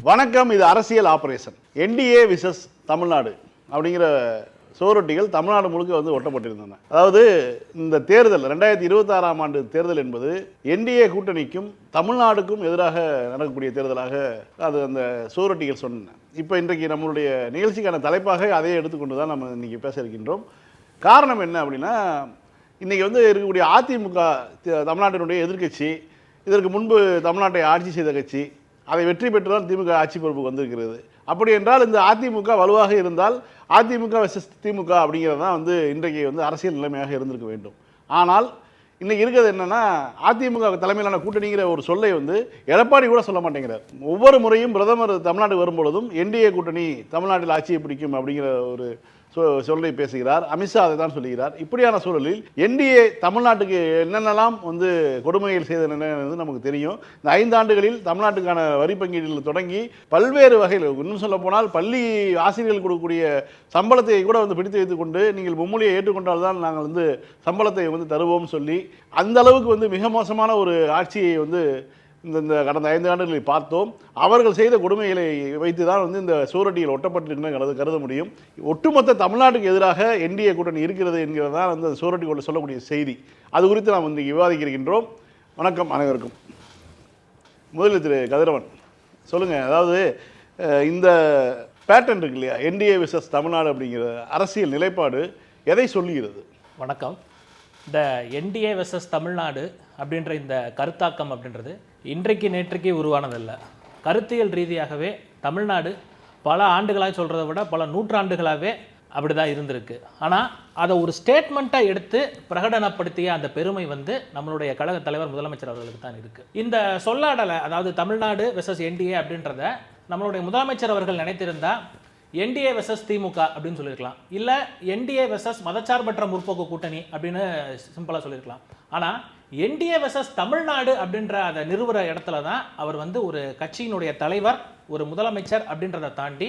வணக்கம். இது அரசியல் ஆபரேஷன். என்டிஏ விசஸ் தமிழ்நாடு அப்படிங்கிற சுவரொட்டிகள் தமிழ்நாடு முழுக்க வந்து ஒட்டப்பட்டிருந்தன. அதாவது இந்த தேர்தல் 2026ஆம் ஆண்டு தேர்தல் என்பது என்டிஏ கூட்டணிக்கும் தமிழ்நாடுக்கும் எதிராக நடக்கக்கூடிய தேர்தலாக அது அந்த சுவரொட்டிகள் சொன்னன. இப்போ இன்றைக்கு நம்மளுடைய நிகழ்ச்சிக்கான தலைப்பாக அதையே எடுத்துக்கொண்டு தான் நம்ம இன்றைக்கி பேச இருக்கின்றோம். காரணம் என்ன அப்படின்னா, இன்றைக்கி வந்து இருக்கக்கூடிய அதிமுக தமிழ்நாட்டினுடைய எதிர்க்கட்சி, இதற்கு முன்பு தமிழ்நாட்டை ஆட்சி செய்த கட்சி, அதை வெற்றி பெற்று தான் திமுக ஆட்சி பொறுப்புக்கு வந்திருக்கிறது. அப்படி என்றால் இந்த அதிமுக வலுவாக இருந்தால் அதிமுக வெர்சஸ் திமுக அப்படிங்கிறது தான் வந்து இன்றைக்கு வந்து அரசியல் நிலைமையாக இருந்திருக்க வேண்டும். ஆனால் இன்றைக்கி இருக்கிறது என்னென்னா, அதிமுக தலைமையிலான கூட்டணிங்கிற ஒரு சொல்லை வந்து எடப்பாடி கூட சொல்ல மாட்டேங்கிறார். ஒவ்வொரு முறையும் பிரதமர் தமிழ்நாடு வரும்பொழுதும் என்டிஏ கூட்டணி தமிழ்நாட்டில் ஆட்சியை பிடிக்கும் அப்படிங்கிற ஒரு சொல்லை பேசுகிறார். அமித்ஷா அதை தான் சொல்லுகிறார். இப்படியான சூழலில் என்டிஏ தமிழ்நாட்டுக்கு என்னென்னலாம் வந்து கொடுமைகள் செய்தன நமக்கு தெரியும். இந்த 5 ஆண்டுகளில் தமிழ்நாட்டுக்கான வரி பங்கீட்டில் தொடங்கி பல்வேறு வகையில், இன்னும் சொல்ல போனால் பள்ளி ஆசிரியர்கள் கொடுக்கக்கூடிய சம்பளத்தை கூட வந்து பிடித்து வைத்துக் கொண்டு நீங்கள் மும்மொழியை ஏற்றுக்கொண்டால் தான் நாங்கள் வந்து சம்பளத்தை வந்து தருவோம் சொல்லி அந்த அளவுக்கு வந்து மிக மோசமான ஒரு ஆட்சியை வந்து இந்த கடந்த 5 ஆண்டுகளில் பார்த்தோம். அவர்கள் செய்த கொடுமைகளை வைத்து தான் வந்து இந்த சுவரொட்டியில் ஒட்டப்பட்டிருக்குன்னு கருத முடியும். ஒட்டுமொத்த தமிழ்நாட்டுக்கு எதிராக என்டிஏ கூட்டணி இருக்கிறது என்கிறது தான் வந்து சுவரொட்டி சொல்லக்கூடிய செய்தி. அது குறித்து நாம் இன்றைக்கி விவாதிக்க இருக்கின்றோம். வணக்கம் அனைவருக்கும். முதலில் திரு கதிரவன் சொல்லுங்கள். அதாவது இந்த பேட்டர்ன் இருக்கு இல்லையா, என்டிஏ விசஸ் தமிழ்நாடு அப்படிங்கிற அரசியல் நிலைப்பாடு எதை சொல்லுகிறது? வணக்கம். இந்த என்டிஏ வெர்சஸ் தமிழ்நாடு அப்படின்ற இந்த கருத்தாக்கம் அப்படின்றது இன்றைக்கு நேற்றைக்கு உருவானதல்ல. கருத்தியல் ரீதியாகவே தமிழ்நாடு பல ஆண்டுகளாக சொல்கிறத விட பல நூற்றாண்டுகளாகவே அப்படி தான் இருந்திருக்கு. ஆனால் அதை ஒரு ஸ்டேட்மெண்ட்டாக எடுத்து பிரகடனப்படுத்திய அந்த பெருமை வந்து நம்மளுடைய கழக தலைவர் முதலமைச்சர் அவர்களுக்கு தான் இருக்குது. இந்த சொல்லாடலை, அதாவது தமிழ்நாடு வெர்சஸ் என்டிஏ அப்படின்றத நம்மளுடைய முதலமைச்சர் அவர்கள் நினைத்திருந்தால் என்டிஏ வெர்சஸ் திமுக அப்படின்னு சொல்லியிருக்கலாம், இல்லை என்டிஏ வெர்சஸ் மதச்சார்பற்ற முற்போக்கு கூட்டணி அப்படின்னு சிம்பிளாக சொல்லியிருக்கலாம். ஆனால் என்டிஏ வெர்சஸ் தமிழ்நாடு அப்படின்ற அதை நிறுவுற இடத்துல தான் அவர் வந்து ஒரு கட்சியினுடைய தலைவர், ஒரு முதலமைச்சர் அப்படின்றத தாண்டி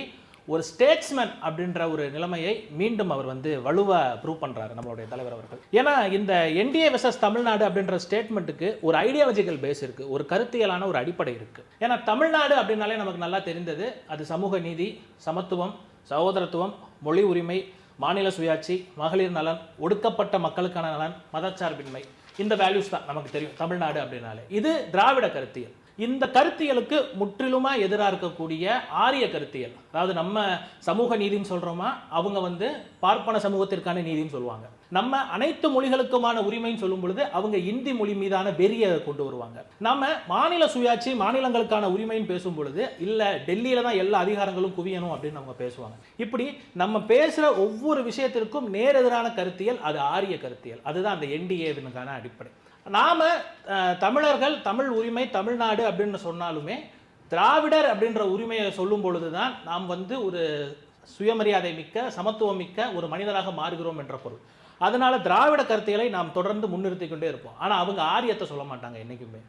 ஒரு ஸ்டேட்ஸ்மேன் அப்படின்ற ஒரு நிலைமையை மீண்டும் அவர் வந்து வலுவாக ப்ரூவ் பண்ணுறாரு நம்மளுடைய தலைவர் அவர்கள். ஏன்னா இந்த என்டிஏ வெர்சஸ் தமிழ்நாடு அப்படின்ற ஸ்டேட்மெண்ட்டுக்கு ஒரு ஐடியாலஜிக்கல் பேஸ் இருக்குது, ஒரு கருத்தியலான ஒரு அடிப்படை இருக்குது. ஏன்னா தமிழ்நாடு அப்படின்னாலே நமக்கு நல்லா தெரிந்தது அது சமூக நீதி, சமத்துவம், சகோதரத்துவம், மொழி உரிமை, மாநில சுயாட்சி, மகளிர் நலன், ஒடுக்கப்பட்ட மக்களுக்கான நலன், மதச்சார்பின்மை, இந்த வேல்யூஸ் தான் நமக்கு தெரியும் தமிழ்நாடு அப்படின்னாலே. இது திராவிட கருத்தியல். இந்த கருத்தியலுக்கு முற்றிலுமாக எதிராக இருக்கக்கூடிய ஆரிய கருத்தியல், அதாவது நம்ம சமூக நீதினு சொல்கிறோமா, அவங்க வந்து பார்ப்பன சமூகத்திற்கான நீதினு சொல்லுவாங்க. நம்ம அனைத்து மொழிகளுக்குமான உரிமைன்னு சொல்லும் பொழுது அவங்க இந்தி மொழி மீதான வெறியை கொண்டு வருவாங்க. நம்ம மாநில சுயாட்சி, மாநிலங்களுக்கான உரிமைன்னு பேசும் பொழுது இல்லை டெல்லியில தான் எல்லா அதிகாரங்களும் குவியணும் அப்படின்னு அவங்க பேசுவாங்க. இப்படி நம்ம பேசுகிற ஒவ்வொரு விஷயத்திற்கும் நேரெதிரான கருத்தியல் அது ஆரிய கருத்தியல். அதுதான் அந்த என்டிஏவினுக்கான அடிப்படை. நாம் தமிழர்கள், தமிழ் உரிமை, தமிழ்நாடு அப்படின்னு சொன்னாலுமே திராவிடர் அப்படின்ற உரிமையை சொல்லும் பொழுது தான் நாம் வந்து ஒரு சுயமரியாதை மிக்க, சமத்துவம் மிக்க ஒரு மனிதராக மாறுகிறோம் என்ற பொருள். அதனால திராவிட கருத்தியலை நாம் தொடர்ந்து முன்னிறுத்தி கொண்டே இருப்போம். ஆனால் அவங்க ஆரியத்தை சொல்ல மாட்டாங்க என்றைக்குமே.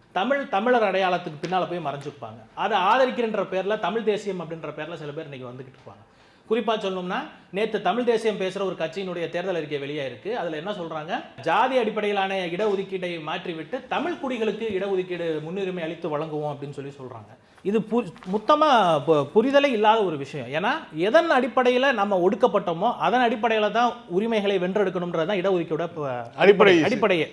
தமிழர் அடையாளத்துக்கு பின்னால் போய் மறைஞ்சிருப்பாங்க. அதை ஆதரிக்கின்ற பேரில் தமிழ் தேசியம் அப்படின்ற பேரில் சில பேர் இன்னைக்கு வந்துக்கிட்டு இருப்பாங்க. குறிப்பாக சொல்லணும்னா, நேற்று தமிழ் தேசியம் பேசுகிற ஒரு கட்சியினுடைய தேர்தல் அறிக்கை வெளியே இருக்கு. அதில் என்ன சொல்றாங்க, ஜாதி அடிப்படையிலான இடஒதுக்கீட்டை மாற்றிவிட்டு தமிழ் குடிகளுக்கு இடஒதுக்கீடு முன்னுரிமை அளித்து வழங்குவோம் அப்படின்னு சொல்றாங்க. இது மொத்தமாக புரிதலே இல்லாத ஒரு விஷயம். ஏன்னா எதன் அடிப்படையில் நம்ம ஒடுக்கப்பட்டோமோ அதன் அடிப்படையில் தான் உரிமைகளை வென்றெடுக்கணும்ன்றது தான் இடஒதுக்கீடு அடிப்படையே.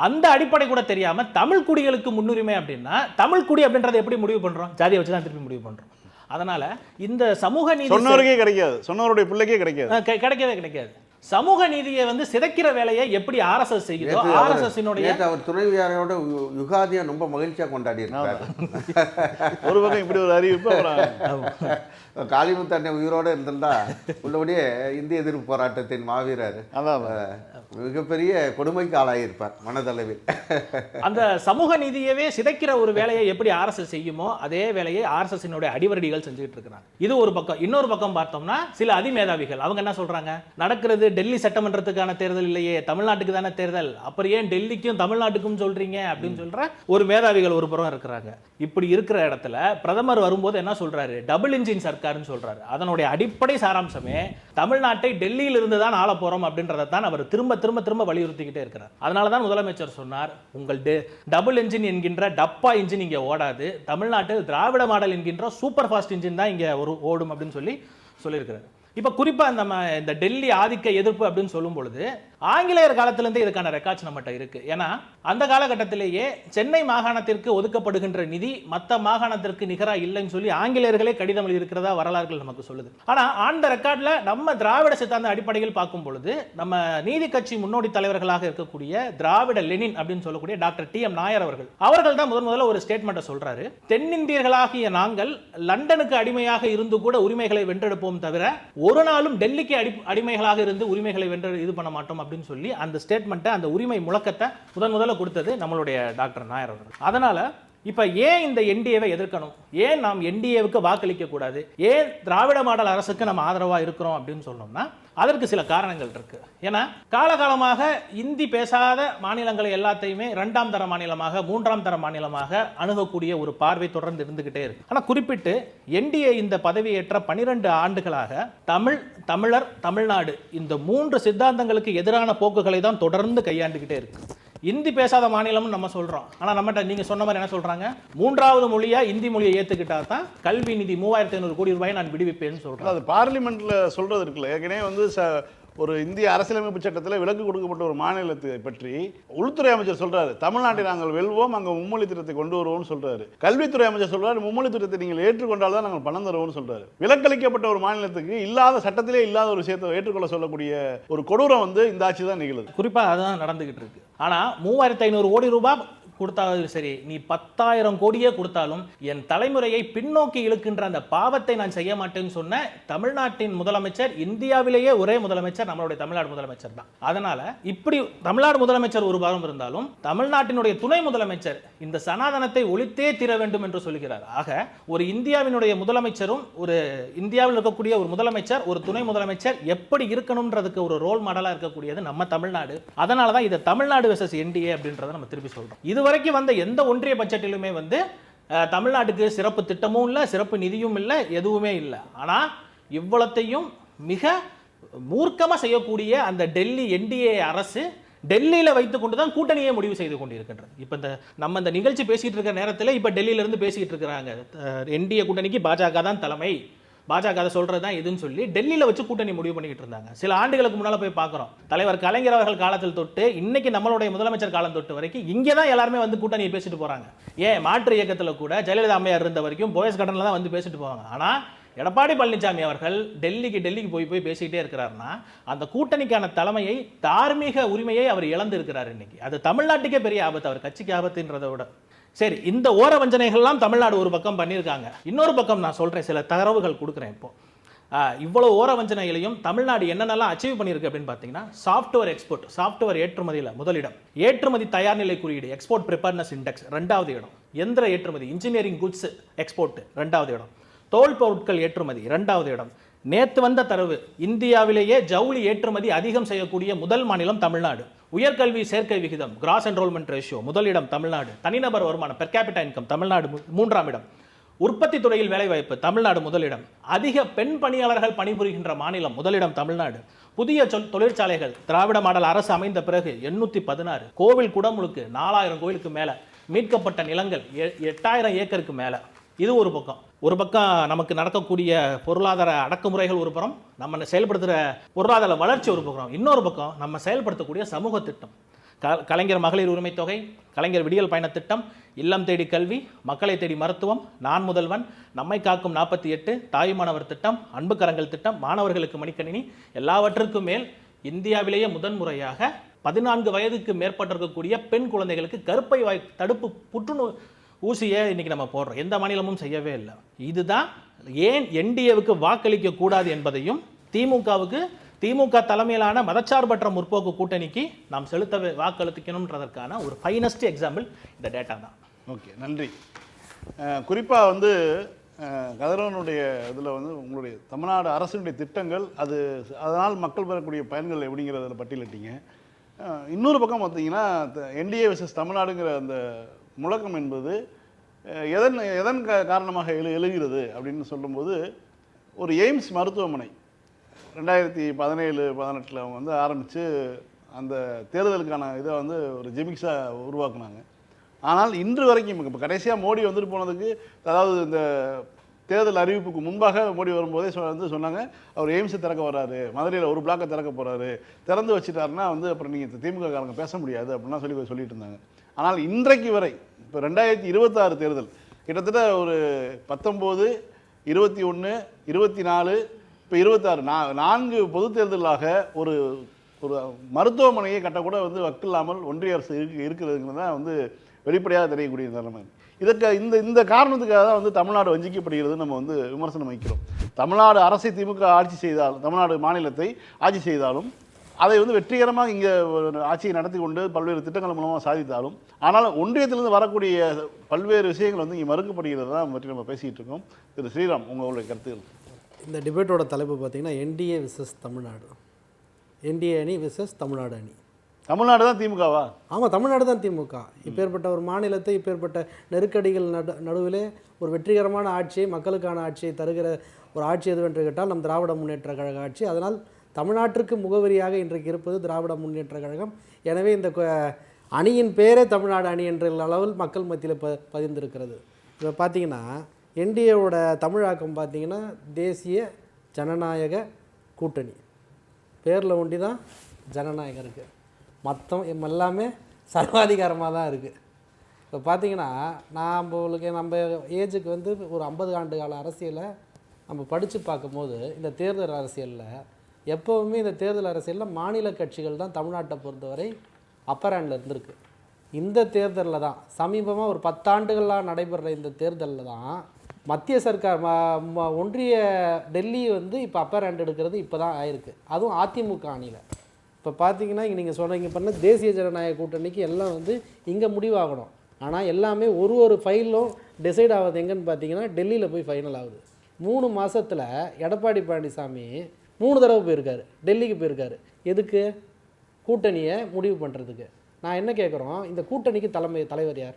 அந்த அடிப்படை கூட தெரியாம தமிழ் குடிகளுக்கு முன்னுரிமை அப்படின்னா தமிழ் குடி அப்படின்றத எப்படி முடிவு பண்றோம்? ஜாதியை வச்சு தான் திருப்பி முடிவு பண்றோம். அதனால இந்த சமூக நீதி சொன்னவருக்கே கிடைக்காது, சொன்னவருடைய பிள்ளைக்கே கிடைக்காது. சமூக நீதியை வந்து சிதைக்கிற வேலையை எப்படி ஆர்எஸ்எஸ் செய்யுதோ, ஆர்எஸ்எஸ்னுடைய அவர் துணைவியாரோட யுகாதியை ரொம்ப மகிழ்ச்சியா கொண்டாடி இருக்காரு. ஒரு பக்கம் இப்படி ஒரு அறிவிப்பு. காளிமுத்து அண்ணன் உயிரோட இருந்திருந்தா உள்ளபடியே இந்திய எதிர்ப்பு போராட்டத்தின் மாவீரர் மிகப்பெரிய கொடுமைக்கு ஆளாயிருப்பார் மனதளவில். அந்த சமூக நீதியவே சிதைக்கிற ஒரு வேலையை எப்படி ஆர்எஸ்எஸ் செய்யுமோ அதே வேலையை ஆர்எஸ்எஸ்னுடைய அடிவரடிகள் செஞ்சுட்டு இருக்கிறாங்க. இது ஒரு பக்கம். இன்னொரு பக்கம் பார்த்தோம்னா சில அதிமேதாவிகள் அவங்க என்ன சொல்றாங்க, நடக்கிறது டெல்லி சட்டமன்றத்துக்கான தேர்தல் இல்லையே, தமிழ்நாட்டுக்கு தானே தேர்தல், அப்புறம் ஏன் டெல்லிக்கும் தமிழ்நாட்டுக்கும் சொல்றீங்க அப்படின்னு சொல்ற ஒரு மேதாவிகள் ஒரு புறம் இருக்கிறாங்க. இப்படி இருக்கிற இடத்துல பிரதமர் வரும்போது என்ன சொல்றாரு? டபுள் இன்ஜின் சர்க்கார்னு சொல்றாரு. அதனுடைய அடிப்படை சாராம்சமே தமிழ்நாட்டை டெல்லியில் இருந்து தான் ஆள போறோம் அப்படின்றத தான் அவர் திரும்ப திரும்ப திரும்ப வலியுறுத்திக்கிட்டே இருக்கிறார். அதனால தான் முதலமைச்சர் சொன்னார், உங்கள் டபுள் இன்ஜின் என்கின்ற டப்பா இன்ஜின் இங்கே ஓடாது, தமிழ்நாட்டில் திராவிட மாடல் என்கின்ற சூப்பர் ஃபாஸ்ட் இன்ஜின் தான் இங்கே ஓடும் அப்படின்னு சொல்லியிருக்கிறார். இப்போ குறிப்பாக இந்த டெல்லி ஆதிக்க எதிர்ப்பு அப்படின்னு சொல்லும் பொழுது ஆங்கிலேயர் காலத்திலேருந்தே இதுக்கான ரெக்கார்ட்ஸ் நம்மகிட்ட இருக்கு. ஏன்னா அந்த காலகட்டத்திலேயே சென்னை மாகாணத்திற்கு ஒதுக்கப்படுகின்ற நிதி மற்ற மாகாணத்திற்கு நிகராக இல்லைன்னு சொல்லி ஆங்கிலேயர்களே கடிதம் எழுதியிருக்கிறதா வரலாறுகள் நமக்கு சொல்லுது. ஆனால் ஆண்ட ரெக்கார்டில் நம்ம திராவிட சித்தாந்த அடிப்படையில் பார்க்கும் பொழுது நம்ம நீதி கட்சி முன்னோடி தலைவர்களாக இருக்கக்கூடிய திராவிட லெனின் அப்படின்னு சொல்லக்கூடிய டாக்டர் TM நாயர் அவர்கள் தான் முதல்ல ஒரு ஸ்டேட்மெண்ட்டை சொல்றாரு. தென்னிந்தியர்களாகிய நாங்கள் லண்டனுக்கு அடிமையாக இருந்து கூட உரிமைகளை வென்றெடுப்போம் தவிர ஒரு நாளும் டெல்லிக்கு அடிமைகளாக இருந்து உரிமைகளை வென்று இது பண்ண மாட்டோம் அப்படின்னு சொல்லி அந்த ஸ்டேட்மெண்ட்டை, அந்த உரிமை முழக்கத்தை முதல்ல கொடுத்தது நம்மளுடைய டாக்டர் நாயர் அவர்கள். அதனால இப்ப ஏன் இந்த என்டிஏவை எதிர்க்கணும், ஏன் நாம் என்டிஏவுக்கு வாக்களிக்க கூடாது, ஏன் திராவிட மாடல் அரசுக்கு நம்ம ஆதரவா இருக்கிறோம் அப்படின்னு சொன்னோம்னா அதற்கு சில காரணங்கள் இருக்கு. ஏன்னா காலகாலமாக இந்தி பேசாத மாநிலங்களை எல்லாத்தையுமே 2ஆம் தர மாநிலமாக 3ஆம் தர மாநிலமாக அணுகக்கூடிய ஒரு பார்வை தொடர்ந்து இருந்துகிட்டே இருக்கு. ஆனா குறிப்பிட்டு என்டிஏ இந்த பதவியேற்ற 12 ஆண்டுகளாக தமிழர் தமிழ்நாடு இந்த 3 சித்தாந்தங்களுக்கு எதிரான போக்குகளை தான் தொடர்ந்து கையாண்டுகிட்டே இருக்கு. இந்தி பேசாத மாநிலம்னு நம்ம சொல்றோம். ஆனா நம்மகிட்ட நீங்க சொன்ன மாதிரி என்ன சொல்றாங்க, 3வது மொழியா இந்தி மொழியை ஏத்துக்கிட்டா தான் கல்வி நிதி 3500 கோடி ரூபாய் நான் விடுவிப்பேன்னு சொல்றேன். அது பார்லிமெண்ட்ல சொல்றது இருக்குல்ல. ஏற்கனவே வந்து ஒரு இந்திய அரசியலமைப்பு சட்டத்தில் விலக்கு கொடுக்கப்பட்ட ஒரு மாநிலத்தை பற்றி உள்துறை அமைச்சர் சொல்றாரு, தமிழ்நாட்டை நாங்கள் வெல்வோம், அங்கே மும்மொழி திட்டத்தை கொண்டு வருவோம்னு சொல்றாரு. கல்வித்துறை அமைச்சர் சொல்றாரு, மும்மொழி திட்டத்தை நீங்கள் ஏற்றுக்கொண்டால் தான் நாங்கள் பணம் தருவோம்னு சொல்றாரு. விலக்களிக்கப்பட்ட ஒரு மாநிலத்துக்கு இல்லாத சட்டத்திலே இல்லாத ஒரு விஷயத்தை ஏற்றுக்கொள்ள சொல்லக்கூடிய ஒரு கொடூரம் வந்து இந்த ஆட்சி தான் நிகழுது. குறிப்பாக அதுதான் நடந்துகிட்டு இருக்கு. ஆனா 3500 கோடி ரூபாய் கொடுத்தாலும் சரி, நீ 10,000 கோடியே கொடுத்தாலும் என் தலைமுறையை பின்னோக்கி இழுக்கின்ற அந்த பாவத்தை நான் செய்ய மாட்டேன்னு சொன்ன தமிழ்நாட்டின் முதலமைச்சர், இந்தியாவிலேயே ஒரே முதலமைச்சர் நம்மளுடைய தமிழ்நாடு முதலமைச்சர் தான். அதனால இப்படி தமிழ்நாடு முதலமைச்சர் ஒரு பாகம் இருந்தாலும் தமிழ்நாட்டினுடைய துணை முதலமைச்சர் இந்த சனாதனத்தை ஒழித்தே தீர வேண்டும் என்று சொல்கிறார். ஆக ஒரு இந்தியாவினுடைய முதலமைச்சரும், ஒரு இந்தியாவில் இருக்கக்கூடிய ஒரு முதலமைச்சர், ஒரு துணை முதலமைச்சர் எப்படி இருக்கணும்ன்றதுக்கு ஒரு ரோல் மாடலா இருக்கக்கூடியது நம்ம தமிழ்நாடு. அதனால தான் இதை தமிழ்நாடு வெர்சஸ் என்டிஏ அப்படின்றத நம்ம திருப்பி சொல்றோம். இதுவரைக்கும் வந்த எந்த ஒன்றிய பட்ஜெட்டிலுமே வந்து தமிழ்நாட்டுக்கு சிறப்பு திட்டமும் இல்லை, சிறப்பு நிதியும் இல்லை, எதுவுமே இல்லை. ஆனால் இவ்வளத்தையும் மிக மூர்க்கமாக செய்யக்கூடிய அந்த டெல்லி என்டிஏ அரசு டெல்லியில் வைத்துக்கொண்டு தான் கூட்டணியை முடிவு செய்து கொண்டிருக்கின்றது. இப்போ நம்ம இந்த நிகழ்ச்சி பேசிகிட்டு இருக்கிற நேரத்தில் இப்போ டெல்லியிலேருந்து பேசிக்கிட்டு இருக்கிறாங்க, என்டிஏ கூட்டணிக்கு பாஜக தான் தலைமை, பாஜக அதை சொல்கிறது தான் இதுன்னு சொல்லி டெல்லியில் வச்சு கூட்டணி முடிவு பண்ணிக்கிட்டு இருந்தாங்க. சில ஆண்டுகளுக்கு முன்னால் போய் பார்க்குறோம், தலைவர் கலைஞர் அவர்கள் காலத்தில் தொட்டு இன்னைக்கு நம்மளுடைய முதலமைச்சர் காலம் தொட்டு வரைக்கும் இங்கே தான் எல்லாருமே வந்து கூட்டணியை பேசிட்டு போகிறாங்க. ஏன் மாற்று இயக்கத்தில் கூட ஜெயலலிதா அம்மையார் இருந்த வரைக்கும் போயஸ் கடனில் தான் வந்து பேசிட்டு போவாங்க. ஆனால் எடப்பாடி பழனிசாமி அவர்கள் டெல்லிக்கு போய் பேசிக்கிட்டே இருக்கிறாருன்னா அந்த கூட்டணிக்கான தலைமையை, தார்மீக உரிமையை அவர் இழந்து இருக்கிறார். இன்னைக்கு அது தமிழ்நாட்டுக்கே பெரிய ஆபத்து, அவர் கட்சிக்கு ஆபத்துன்றதை விட. சரி, இந்த ஓர வஞ்சனைகள்லாம் தமிழ்நாடு ஒரு பக்கம் பண்ணியிருக்காங்க. இன்னொரு பக்கம் நான் சொல்கிறேன், சில தரவுகள் கொடுக்குறேன். இப்போ இவ்வளோ ஓர வஞ்சனைகளையும் தமிழ்நாடு என்னென்னலாம் அச்சீவ் பண்ணியிருக்கு அப்படின்னு பார்த்தீங்கன்னா, சாஃப்ட்வேர் எக்ஸ்போர்ட், சாஃப்ட்வேர் ஏற்றுமதியில் முதலிடம், ஏற்றுமதி தயார்நிலை குறியீடு எக்ஸ்போர்ட் ப்ரிப்பேர்னஸ் இண்டெக்ஸ் 2வது இடம், எந்திர ஏற்றுமதி இன்ஜினியரிங் குட்ஸ் எக்ஸ்போர்ட் 2வது இடம், தோல் பொருட்கள் ஏற்றுமதி 2வது இடம். நேற்று வந்த தரவு, இந்தியாவிலேயே ஜவுளி ஏற்றுமதி அதிகம் செய்யக்கூடிய முதல் மாநிலம் தமிழ்நாடு. உயர்கல்வி சேர்க்கை விகிதம் கிராஸ் என்ரோல்மெண்ட் ரேஷியோ முதலிடம் தமிழ்நாடு. தனிநபர் வருமானம் பெர் கேபிட்டா இன்கம் தமிழ்நாடு 3ஆம் இடம். உற்பத்தி துறையில் வேலைவாய்ப்பு தமிழ்நாடு முதலிடம். அதிக பெண் பணியாளர்கள் பணிபுரிகின்ற மாநிலம் முதலிடம் தமிழ்நாடு. புதிய தொழிற்சாலைகள் திராவிட மாடல் அரசு அமைந்த பிறகு 816. கோவில் குடமுழுக்கு 4000 கோவிலுக்கு மேலே. மீட்கப்பட்ட நிலங்கள் 8000 ஏக்கருக்கு மேலே. இது ஒரு பக்கம். நமக்கு நடக்கக்கூடிய பொருளாதார அடக்குமுறைகள் ஒரு புறம், நம்ம செயல்படுத்துகிற பொருளாதார வளர்ச்சி ஒரு பக்கம். இன்னொரு பக்கம் நம்ம செயல்படுத்தக்கூடிய சமூக திட்டம், கலைஞர் மகளிர் உரிமை தொகை, கலைஞர் விடியல் பயண திட்டம், இல்லம் தேடி கல்வி, மக்களை தேடி மருத்துவம், நான் முதல்வன், நம்மை காக்கும் 48, தாயுமானவர் திட்டம், அன்பு கரங்கள் திட்டம், மாணவர்களுக்கு மடிக்கணினி, எல்லாவற்றுக்கும் மேல் இந்தியாவிலேயே முதன்முறையாக 14 வயதுக்கு மேற்பட்டிருக்கக்கூடிய பெண் குழந்தைகளுக்கு கருப்பை வாய் தடுப்பு புற்றுநோய் ஊசியை இன்னைக்கு நம்ம போடுறோம். எந்த மாநிலமும் செய்யவே இல்லை. இதுதான் ஏன் என்டிஏவுக்கு வாக்களிக்க கூடாது என்பதையும், திமுக தலைமையிலான மதச்சார்பற்ற முற்போக்கு கூட்டணிக்கு நாம் வாக்களிக்கணும்ன்றதற்கான ஒரு ஃபைனஸ்ட் எக்ஸாம்பிள் இந்த டேட்டா தான். ஓகே, நன்றி. குறிப்பாக வந்து கதிரவனுடைய இதில் வந்து உங்களுடைய தமிழ்நாடு அரசினுடைய திட்டங்கள் அதனால் மக்கள் பெறக்கூடிய பயன்கள் எப்படிங்கிறத பட்டியலிட்டீங்க. இன்னொரு பக்கம் பார்த்தீங்கன்னா என்டிஏ விசஸ் தமிழ்நாடுங்கிற அந்த முழக்கம் என்பது எதன் காரணமாக எழுகிறது அப்படின்னு சொல்லும்போது, ஒரு எய்ம்ஸ் மருத்துவமனை 2017-18 அவங்க வந்து ஆரம்பித்து அந்த தேர்தலுக்கான இதை வந்து ஒரு ஜிமிக்ஸாக உருவாக்குனாங்க. ஆனால் இன்று வரைக்கும் இப்போ கடைசியாக மோடி வந்துட்டு போனதுக்கு, அதாவது இந்த தேர்தல் அறிவிப்புக்கு முன்பாக மோடி வரும்போதே வந்து சொன்னாங்க, அவர் எய்ம்ஸை திறக்க வர்றாரு, மதுரையில் ஒரு பிளாக்கை திறக்க போகிறாரு, திறந்து வச்சுட்டாருன்னா வந்து அப்புறம் நீங்கள் திமுக காரங்க பேச முடியாது அப்படின்னா சொல்லிட்டு இருந்தாங்க. ஆனால் இன்றைக்கு வரை இப்போ 2026 தேர்தல் கிட்டத்தட்ட ஒரு 19, 21, 24, இப்போ 26 4 பொது தேர்தலாக ஒரு மருத்துவமனையை கட்டக்கூட வந்து வக்கில்லாமல் ஒன்றிய அரசு இருக்கிறதுங்கிறது தான் வந்து வெளிப்படையாக தெரியக்கூடிய நிலைமை. இந்த காரணத்துக்காக தான் வந்து தமிழ்நாடு வஞ்சிக்கப்படுகிறது நம்ம வந்து விமர்சனம் வைக்கிறோம். தமிழ்நாடு அரசை திமுக ஆட்சி செய்தாலும், தமிழ்நாடு மாநிலத்தை ஆட்சி செய்தாலும், அதை வந்து வெற்றிகரமாக இங்கே ஆட்சியை நடத்தி கொண்டு பல்வேறு திட்டங்கள் மூலமாக சாதித்தாலும், ஆனால் ஒன்றியத்திலிருந்து வரக்கூடிய பல்வேறு விஷயங்கள் வந்து இங்கே மறுக்கப்படுகிறது தான் பற்றி நம்ம பேசிகிட்டு இருக்கோம். திரு ஸ்ரீராம், உங்களுடைய கருத்துகள். இந்த டிபேட்டோட தலைப்பு பார்த்திங்கன்னா என்டிஏ விசஸ் தமிழ்நாடு, என்டிஏ அணி விசஸ் தமிழ்நாடு அணி. தமிழ்நாடு தான் திமுகவா? ஆமாம், தமிழ்நாடு தான் திமுக. இப்பேற்பட்ட ஒரு மாநிலத்தை, இப்பேற்பட்ட நெருக்கடிகள் நடுவிலே ஒரு வெற்றிகரமான ஆட்சியை, மக்களுக்கான ஆட்சியை தருகிற ஒரு ஆட்சி எதுவென்று கேட்டால் நம் திராவிட முன்னேற்ற கழக ஆட்சி. அதனால் தமிழ்நாட்டுக்கு முகவரியாக இன்றைக்கு இருப்பது திராவிட முன்னேற்ற கழகம். எனவே இந்த அணியின் பேரே தமிழ்நாடு அணி என்ற அளவில் மக்கள் மத்தியில் பதிந்திருக்கிறது. இப்போ பார்த்திங்கன்னா என்டிஏவோட தமிழாக்கம் பார்த்திங்கன்னா தேசிய ஜனநாயக கூட்டணி. பேரில் ஒண்டி தான் ஜனநாயகம் இருக்குது, மொத்தம் எல்லாமே சர்வாதிகாரமாக தான் இருக்குது. இப்போ பார்த்திங்கன்னா நம்ம ஏஜுக்கு வந்து ஒரு 50 ஆண்டு கால அரசியலை நம்ம படித்து பார்க்கும்போது, இந்த தேர்தல் அரசியலில் எப்போவுமே இந்த தேர்தல் அரசியலில் மாநில கட்சிகள் தான் தமிழ்நாட்டை பொறுத்தவரை அப்பர் ஹேண்டில் இருந்திருக்கு. இந்த தேர்தலில் தான் சமீபமாக ஒரு 10 ஆண்டுகளாக நடைபெற இந்த தேர்தலில் தான் மத்திய சர்க்கார் ஒன்றிய டெல்லி வந்து இப்போ அப்பர் ஹேண்ட் எடுக்கிறது இப்போ தான் ஆயிருக்கு, அதுவும் அதிமுக அணியில். இப்போ பார்த்தீங்கன்னா இங்கே நீங்கள் சொன்னீங்க பண்ண தேசிய ஜனநாயக கூட்டணிக்கு எல்லாம் வந்து இங்கே முடிவாகணும். ஆனால் எல்லாமே ஒரு ஃபைலும் டிசைட் ஆகுது எங்கன்னு பார்த்தீங்கன்னா டெல்லியில் போய் ஃபைனல் ஆகுது. 3 மாதத்தில் எடப்பாடி பழனிசாமி 3 தடவை போயிருக்காரு, டெல்லிக்கு போயிருக்காரு. எதுக்கு? கூட்டணியை முடிவு பண்ணுறதுக்கு. நான் என்ன கேட்குறோம், இந்த கூட்டணிக்கு தலைவர் யார்?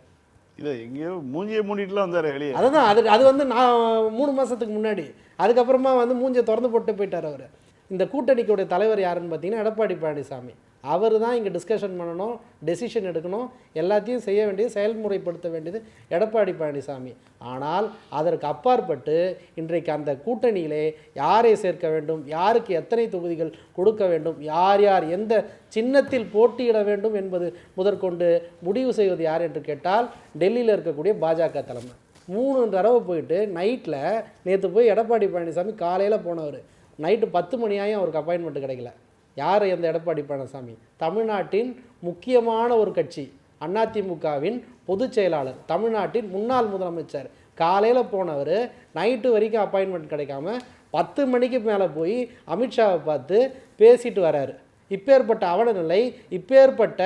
இல்லை, எங்கேயோ மூஞ்சியை மூடிட்டுலாம் வந்தார் வெளியே. அதுதான் அது வந்து நான் 3 மாதத்துக்கு முன்னாடி, அதுக்கப்புறமா வந்து மூஞ்சியை திறந்து போட்டு போயிட்டார் அவர். இந்த கூட்டணிக்குடைய தலைவர் யாருன்னு பார்த்தீங்கன்னா எடப்பாடி பழனிசாமி. அவர் தான் இங்கே டிஸ்கஷன் பண்ணணும், டெசிஷன் எடுக்கணும், எல்லாத்தையும் செய்ய வேண்டியது, செயல்முறைப்படுத்த வேண்டியது எடப்பாடி பழனிசாமி. ஆனால் அதற்கு அப்பாற்பட்டு இன்றைக்கு அந்த கூட்டணியிலே யாரை சேர்க்க வேண்டும், யாருக்கு எத்தனை தொகுதிகள் கொடுக்க வேண்டும், யார் எந்த சின்னத்தில் போட்டியிட வேண்டும் என்பது முதற்கொண்டு முடிவு செய்வது யார் என்று கேட்டால் டெல்லியில் இருக்கக்கூடிய பாஜக தலைமை. 3 தடவை போயிட்டு நைட்டில், நேற்று போய் எடப்பாடி பழனிசாமி காலையில் போனவர், நைட்டு 10 மணியாயும் அவருக்கு அப்பாயின்மெண்ட் கிடைக்கல. யார் அந்த எடப்பாடி பழனிசாமி? தமிழ்நாட்டின் முக்கியமான ஒரு கட்சி அதிமுகவின் பொதுச் செயலாளர், தமிழ்நாட்டின் முன்னாள் முதலமைச்சர். காலையில் போனவர் நைட்டு வரைக்கும் அப்பாயின்மெண்ட் கிடைக்காம 10 மணிக்கு மேலே போய் அமித்ஷாவை பார்த்து பேசிட்டு வராரு. இப்பேற்பட்ட அவலநிலை, இப்பேற்பட்ட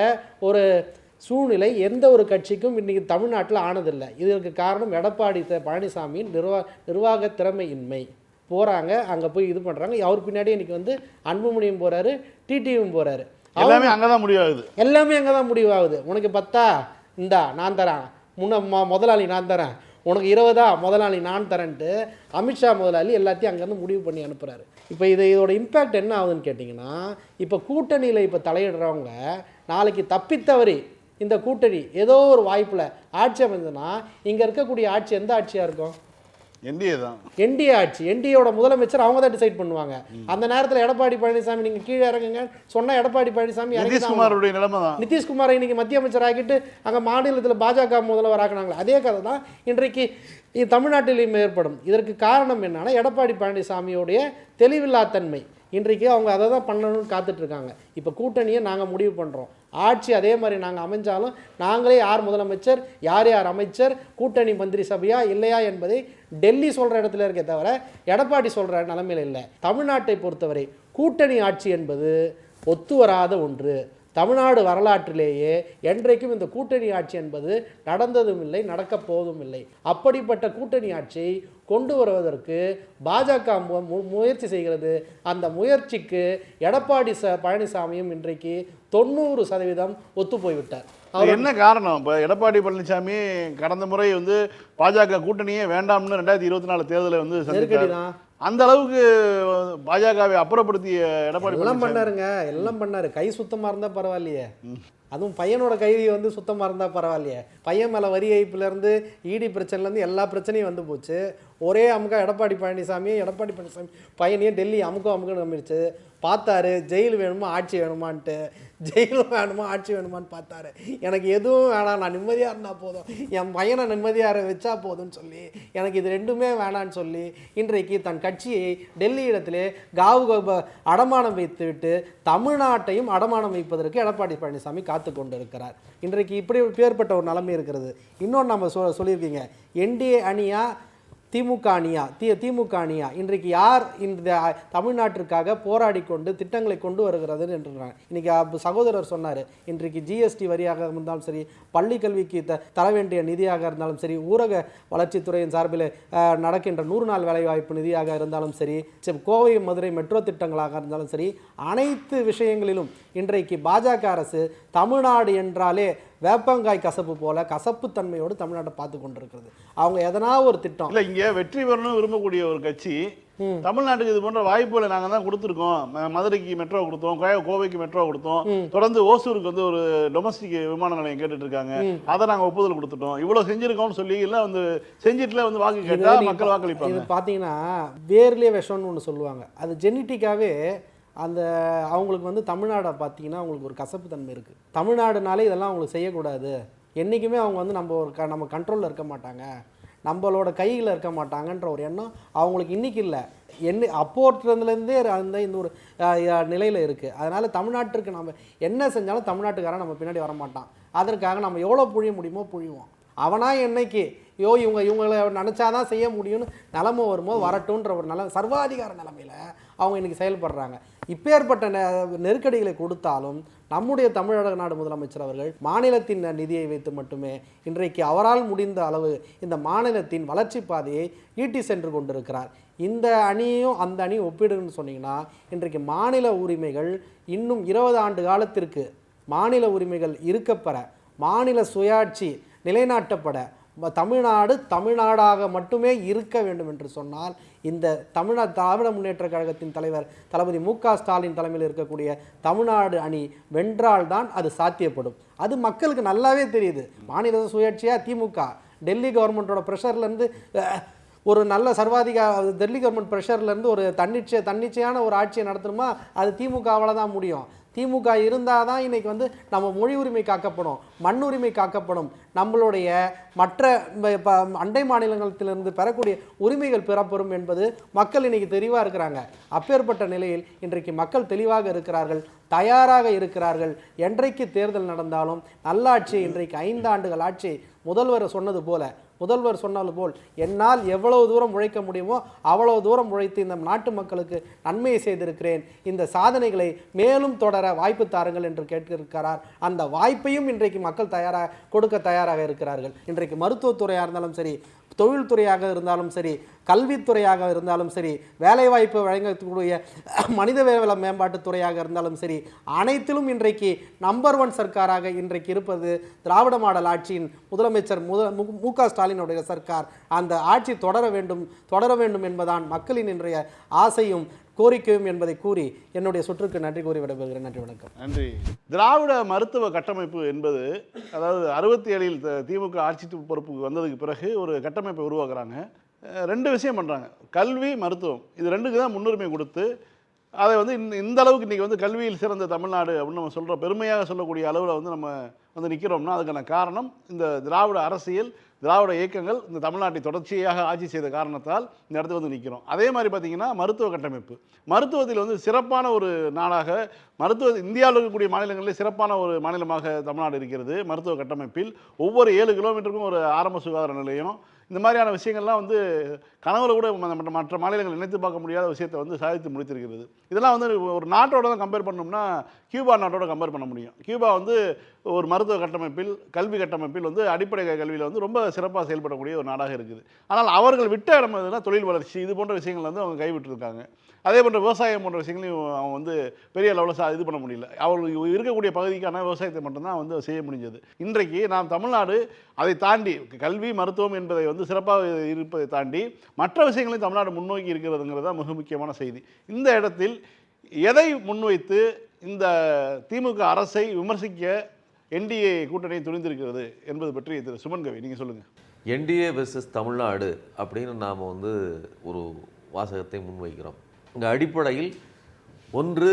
ஒரு சூழ்நிலை எந்த ஒரு கட்சிக்கும் இன்றைக்கி தமிழ்நாட்டில் ஆனதில்லை. இதற்கு காரணம் எடப்பாடி பழனிசாமியின் நிர்வாக திறமையின்மை. போகிறாங்க, அங்கே போய் இது பண்ணுறாங்க. அவர் பின்னாடி இன்றைக்கி வந்து அன்புமணியும் போகிறாரு, டிடியும் போகிறாரு. எல்லாமே அங்கே தான் முடிவாகுது. எல்லாமே அங்கே தான் முடிவாகுது. உனக்கு 10 இந்தா நான் தரேன், முதலாளி நான் தரேன், உனக்கு 20 முதலாளி நான் தரேன்ட்டு அமித்ஷா முதலாளி எல்லாத்தையும் அங்கேருந்து முடிவு பண்ணி அனுப்புகிறாரு. இப்போ இதோட இம்பேக்ட் என்ன ஆகுதுன்னு கேட்டிங்கன்னா, இப்போ கூட்டணியில் இப்போ தலையிடுறவங்க நாளைக்கு தப்பித்தவரி இந்த கூட்டணி ஏதோ ஒரு வாய்ப்பில் ஆட்சி அமைந்ததுன்னா இங்கே இருக்கக்கூடிய ஆட்சி எந்த ஆட்சியாக இருக்கும்? என்டிஏ தான். என்டிஏ ஆட்சி. என்டிஏவோட முதலமைச்சர் அவங்க தான் டிசைட் பண்ணுவாங்க. அந்த நேரத்தில் எடப்பாடி பழனிசாமி நீங்கள் கீழே இறங்குங்க சொன்னால் எடப்பாடி பழனிசாமி நிதிஷ்குமாரோடைய நிலைமை தான். நிதிஷ்குமாரை இன்னைக்கு மத்திய அமைச்சர் ஆக்கிட்டு அங்கே மாநிலத்தில் பாஜக முதல்வர் ஆக்கினாங்களே, அதே கதை தான் இன்றைக்கு தமிழ்நாட்டிலையும் ஏற்படும். இதற்கு காரணம் என்னன்னா எடப்பாடி பழனிசாமியோடைய தெளிவில்லாத்தன்மை. இன்றைக்கு அவங்க அதை தான் பண்ணணும்னு காத்துட்ருக்காங்க. இப்போ கூட்டணியை நாங்கள் முடிவு பண்ணுறோம், ஆட்சி அதே மாதிரி நாங்கள் அமைஞ்சாலும் நாங்களே யார் முதலமைச்சர், யார் அமைச்சர், கூட்டணி மந்திரி சபையா இல்லையா என்பதை டெல்லி சொல்கிற இடத்துல இருக்கே தவிர எடப்பாடி சொல்கிற நிலைமையில் இல்லை. தமிழ்நாட்டை பொறுத்தவரை கூட்டணி ஆட்சி என்பது ஒத்து வராத ஒன்று. தமிழ்நாடு வரலாற்றிலேயே என்றைக்கும் இந்த கூட்டணி ஆட்சி என்பது நடந்ததும் இல்லை, நடக்கப் போவதும் இல்லை. அப்படிப்பட்ட கூட்டணி ஆட்சியை கொண்டு வருவதற்கு பாஜக முயற்சி செய்கிறது. அந்த முயற்சிக்கு எடப்பாடி பழனிசாமியும் இன்றைக்கு 90% ஒத்து போய்விட்டார். என்ன காரணம்? இப்போ எடப்பாடி பழனிசாமி கடந்த முறை வந்து பாஜக கூட்டணியே வேண்டாம்னு 2024 தேர்தலை வந்து நெருக்கடி தான். அந்த அளவுக்கு பாஜகவை அப்புறப்படுத்திய எடப்பாடி எல்லாம் பண்ணாருங்க, எல்லாம் பண்ணாரு. கை சுத்தமாக இருந்தால் பரவாயில்லையே, அதுவும் பையனோட கை வந்து சுத்தமாக இருந்தால் பரவாயில்லையே. பையன் மேலே வரி ஏய்ப்புலேருந்து இடி பிரச்சனைலேருந்து எல்லா பிரச்சனையும் வந்து போச்சு. ஒரே அமுக்கா எடப்பாடி பழனிசாமி பையனையும் டெல்லி அமுக்குன்னு நம்பிடுச்சு. பார்த்தாரு ஜெயில் வேணுமா ஆட்சி வேணுமான்ட்டு. ஜெயில் வேணுமா ஆட்சி வேணுமான்னு பார்த்தாரு. எனக்கு எதுவும் வேணாம், நான் நிம்மதியாக இருந்தால் போதும், என் பையனை நிம்மதியாக வச்சா போதும்னு சொல்லி, எனக்கு இது ரெண்டுமே வேணான்னு சொல்லி இன்றைக்கு தன் கட்சியை டெல்லி இடத்திலே அடமானம் வைத்துவிட்டு தமிழ்நாட்டையும் அடமானம் வைப்பதற்கு எடப்பாடி பழனிசாமி காத்து கொண்டு இருக்கிறார். இன்றைக்கு இப்படி பேர்பட்ட ஒரு நிலைமை இருக்கிறது. இன்னொன்று நம்ம சொல்லியிருக்கீங்க, என்டிஏ அணியா திமுக அணியா திமுக அணியா இன்றைக்கு யார் இந்த தமிழ்நாட்டிற்காக போராடி கொண்டு திட்டங்களை கொண்டு வருகிறது என்றாங்க. இன்னைக்கு சகோதரர் சொன்னார், இன்றைக்கு ஜிஎஸ்டி வரியாக இருந்தாலும் சரி, பள்ளி கல்விக்கு தர வேண்டிய நிதியாக இருந்தாலும் சரி, ஊரக வளர்ச்சித்துறையின் சார்பில் நடக்கின்ற 100 நாள் வேலைவாய்ப்பு நிதியாக இருந்தாலும் சரி, கோவை மதுரை மெட்ரோ திட்டங்களாக இருந்தாலும் சரி, அனைத்து விஷயங்களிலும் இன்றைக்கு பாஜக அரசு தமிழ்நாடு என்றாலே வேப்பங்காய் கசப்பு போல கசப்பு தன்மையோடு தமிழ்நாட்டை பார்த்து கொண்டிருக்கிறது. அவங்க எதனா ஒரு திட்டம் இல்லை, இங்கே வெற்றி பெறணும் விரும்பக்கூடிய ஒரு கட்சி தமிழ்நாட்டுக்கு இது போன்ற வாய்ப்புகளை நாங்கள் தான் கொடுத்துருக்கோம். மதுரைக்கு மெட்ரோ கொடுத்தோம், கோவைக்கு மெட்ரோ கொடுத்தோம், தொடர்ந்து ஓசூருக்கு வந்து ஒரு டொமஸ்டிக் விமான நிலையம் கேட்டுட்டு இருக்காங்க, அதை நாங்கள் ஒப்புதல் கொடுத்துட்டோம், இவ்வளவு செஞ்சிருக்கோம்னு சொல்லி எல்லாம் வந்து செஞ்சிட்டுல வந்து வாக்கு கேட்டா மக்கள் வாக்களிப்பாங்க. இது பார்த்தீங்கன்னா வேர்லேயே விஷம்னு ஒன்று சொல்லுவாங்க. அது ஜெனட்டிக்காவே அந்த அவங்களுக்கு வந்து தமிழ்நாடை பார்த்தீங்கன்னா அவங்களுக்கு ஒரு கசப்பு தன்மை இருக்குது. தமிழ்நாடுனாலே இதெல்லாம் அவங்களுக்கு செய்யக்கூடாது, என்றைக்குமே அவங்க வந்து நம்ம கண்ட்ரோலில் இருக்க மாட்டாங்க, நம்மளோட கையில் இருக்க மாட்டாங்கன்ற ஒரு எண்ணம் அவங்களுக்கு இன்றைக்கி இல்லை, அப்போட்டுலேருந்தே அந்த இந்த ஒரு நிலையில் இருக்குது. அதனால் தமிழ்நாட்டிற்கு நம்ம என்ன செஞ்சாலும் தமிழ்நாட்டுக்காரன் நம்ம பின்னாடி வரமாட்டான். அதற்காக நம்ம எவ்வளோ புழிய முடியுமோ புழிவோம். அவனா என்னைக்கு இவங்களை நினச்சாதான் செய்ய முடியும்னு நிலமை வரும்போது வரட்டுன்ற ஒரு சர்வாதிகார நிலைமையில் அவங்க இன்றைக்கி செயல்படுறாங்க. இப்பேற்பட்ட நெருக்கடிகளை கொடுத்தாலும் நம்முடைய தமிழக நாடு முதலமைச்சர் அவர்கள் மாநிலத்தின் நிதியை வைத்து மட்டுமே இன்றைக்கு அவரால் முடிந்த அளவு இந்த மாநிலத்தின் வளர்ச்சி பாதையை ஈட்டி சென்று கொண்டிருக்கிறார். இந்த அணியும் அந்த அணியும் ஒப்பிடுன்னு சொன்னீங்கன்னா இன்றைக்கு மாநில உரிமைகள் இன்னும் 20 ஆண்டு காலத்திற்கு மாநில உரிமைகள் இருக்கப்பெற, மாநில சுயாட்சி நிலைநாட்டப்பட, தமிழ்நாடு தமிழ்நாடாக மட்டுமே இருக்க வேண்டும் என்று சொன்னால் இந்த திராவிட முன்னேற்ற கழகத்தின் தலைவர் தளபதி மு.க. ஸ்டாலின் தலைமையில் இருக்கக்கூடிய தமிழ்நாடு அணி வென்றால்தான் அது சாத்தியப்படும். அது மக்களுக்கு நல்லாவே தெரியுது. மாநில சுயாட்சியாக திமுக டெல்லி கவர்மெண்ட்டோட ப்ரெஷர்லேருந்து ஒரு நல்ல டெல்லி கவர்மெண்ட் ப்ரெஷர்லேருந்து ஒரு தன்னிச்சையான ஒரு ஆட்சியை நடத்தணுமா, அது திமுகவால் தான் முடியும். திமுக இருந்தால் தான் இன்றைக்கி வந்து நம்ம மொழி உரிமை காக்கப்படும், மண் உரிமை காக்கப்படும், நம்மளுடைய மற்ற அண்டை மாநிலத்திலிருந்து பெறக்கூடிய உரிமைகள் பெறப்பெறும் என்பது மக்கள் இன்றைக்கி தெளிவாக இருக்கிறாங்க. அப்பேற்பட்ட நிலையில் இன்றைக்கு மக்கள் தெளிவாக இருக்கிறார்கள், தயாராக இருக்கிறார்கள். என்றைக்கு தேர்தல் நடந்தாலும் நல்லாட்சியை இன்றைக்கு 5 ஆண்டுகள் ஆட்சியை முதல்வர் சொன்னது போல் என்னால் எவ்வளவு தூரம் உழைக்க முடியுமோ அவ்வளவு தூரம் உழைத்து இந்த நாட்டு மக்களுக்கு நன்மையை செய்திருக்கிறேன், இந்த சாதனைகளை மேலும் தொடர வாய்ப்பு தாருங்கள் என்று கேட்டிருக்கிறார். அந்த வாய்ப்பையும் இன்றைக்கு மக்கள் கொடுக்க தயாராக இருக்கிறார்கள். இன்றைக்கு மருத்துவத்துறையாக இருந்தாலும் சரி, தொழில்துறையாக இருந்தாலும் சரி, கல்வித்துறையாக இருந்தாலும் சரி, வேலைவாய்ப்பு வழங்கக்கூடிய மனிதவள மேம்பாட்டுத்துறையாக இருந்தாலும் சரி, அனைத்திலும் இன்றைக்கு நம்பர் 1 சர்க்காராக இன்றைக்கு இருப்பது திராவிட மாடல் ஆட்சியின் முதலமைச்சர் மு.க. ஸ்டாலினுடைய சர்க்கார். அந்த ஆட்சி தொடர வேண்டும் என்பதான் மக்களின் இன்றைய ஆசையும் கோரிக்கையும் என்பதை கூறி என்னுடைய சுற்றுக்கு நன்றி கூறி விடைபெறுகிறேன். நன்றி, வணக்கம். நன்றி. திராவிட மருத்துவ கட்டமைப்பு என்பது, அதாவது 67இல் திமுக ஆட்சி பொறுப்புக்கு வந்ததுக்கு பிறகு ஒரு கட்டமைப்பை உருவாக்குறாங்க. 2 விஷயம் பண்ணுறாங்க, கல்வி மருத்துவம், இது 2க்கு தான் முன்னுரிமை கொடுத்து அதை வந்து இந்த அளவுக்கு இன்றைக்கி வந்து கல்வியில் சிறந்த தமிழ்நாடு அப்படின்னு நம்ம சொல்கிற பெருமையாக சொல்லக்கூடிய அளவில் வந்து நம்ம வந்து நிற்கிறோம்னா அதுக்கான காரணம் இந்த திராவிட அரசியல், திராவிட இயக்கங்கள் இந்த தமிழ்நாட்டை தொடர்ச்சியாக ஆட்சி செய்த காரணத்தால் இந்த இடத்துல வந்து நிற்கிறோம். அதே மாதிரி பார்த்திங்கன்னா மருத்துவ கட்டமைப்பு, மருத்துவத்தில் வந்து சிறப்பான ஒரு நாடாக, இந்தியாவில் இருக்கக்கூடிய மாநிலங்களில் சிறப்பான ஒரு மாநிலமாக தமிழ்நாடு இருக்கிறது. மருத்துவ கட்டமைப்பில் ஒவ்வொரு 7 கிலோமீட்டருக்கும் ஒரு ஆரம்ப சுகாதார நிலையம், இந்த மாதிரியான விஷயங்கள்லாம் வந்து கனவுல கூட மற்ற மாநிலங்கள் நினைத்து பார்க்க முடியாத விஷயத்தை வந்து சாதித்து முடித்திருக்கிறது. இதெல்லாம் வந்து ஒரு நாட்டோட தான் கம்பேர் பண்ணோம்னா கியூபா நாட்டோட கம்பேர் பண்ண முடியும். கியூபா வந்து ஒரு மருத்துவ கட்டமைப்பில், கல்வி கட்டமைப்பில் வந்து அடிப்படை கல்வியில் வந்து ரொம்ப சிறப்பாக செயல்படக்கூடிய ஒரு நாடாக இருக்குது. ஆனால் அவர்கள் விட்ட இடம் எதுனா தொழில் வளர்ச்சி, இது போன்ற விஷயங்கள் வந்து அவங்க கைவிட்டிருக்காங்க. அதே போன்ற விவசாயம் போன்ற விஷயங்களையும் அவங்க வந்து பெரிய லெவலில் இது பண்ண முடியல. அவர்கள் இருக்கக்கூடிய பகுதிக்கான விவசாயத்தை மட்டும்தான் வந்து செய்ய முடிஞ்சது. இன்றைக்கு நாம் தமிழ்நாடு அதை தாண்டி கல்வி, மருத்துவம் என்பதை வந்து சிறப்பாக இருப்பதை தாண்டி மற்ற விஷயங்களையும் தமிழ்நாடு முன்னோக்கி இருக்கிறதுங்கிறது தான் மிக முக்கியமான செய்தி. இந்த இடத்தில் எதை முன்வைத்து இந்த திமுக அரசை விமர்சிக்க என்டிஏ கூட்டணி துணிந்திருக்கிறது என்பது பற்றி திரு சுமன் கவி நீங்கள் சொல்லுங்கள். என்டிஏ வெர்சஸ் தமிழ்நாடு அப்படின்னு நாம் வந்து ஒரு வாசகத்தை முன்வைக்கிறோம். இங்கே அடிப்படையில் ஒன்று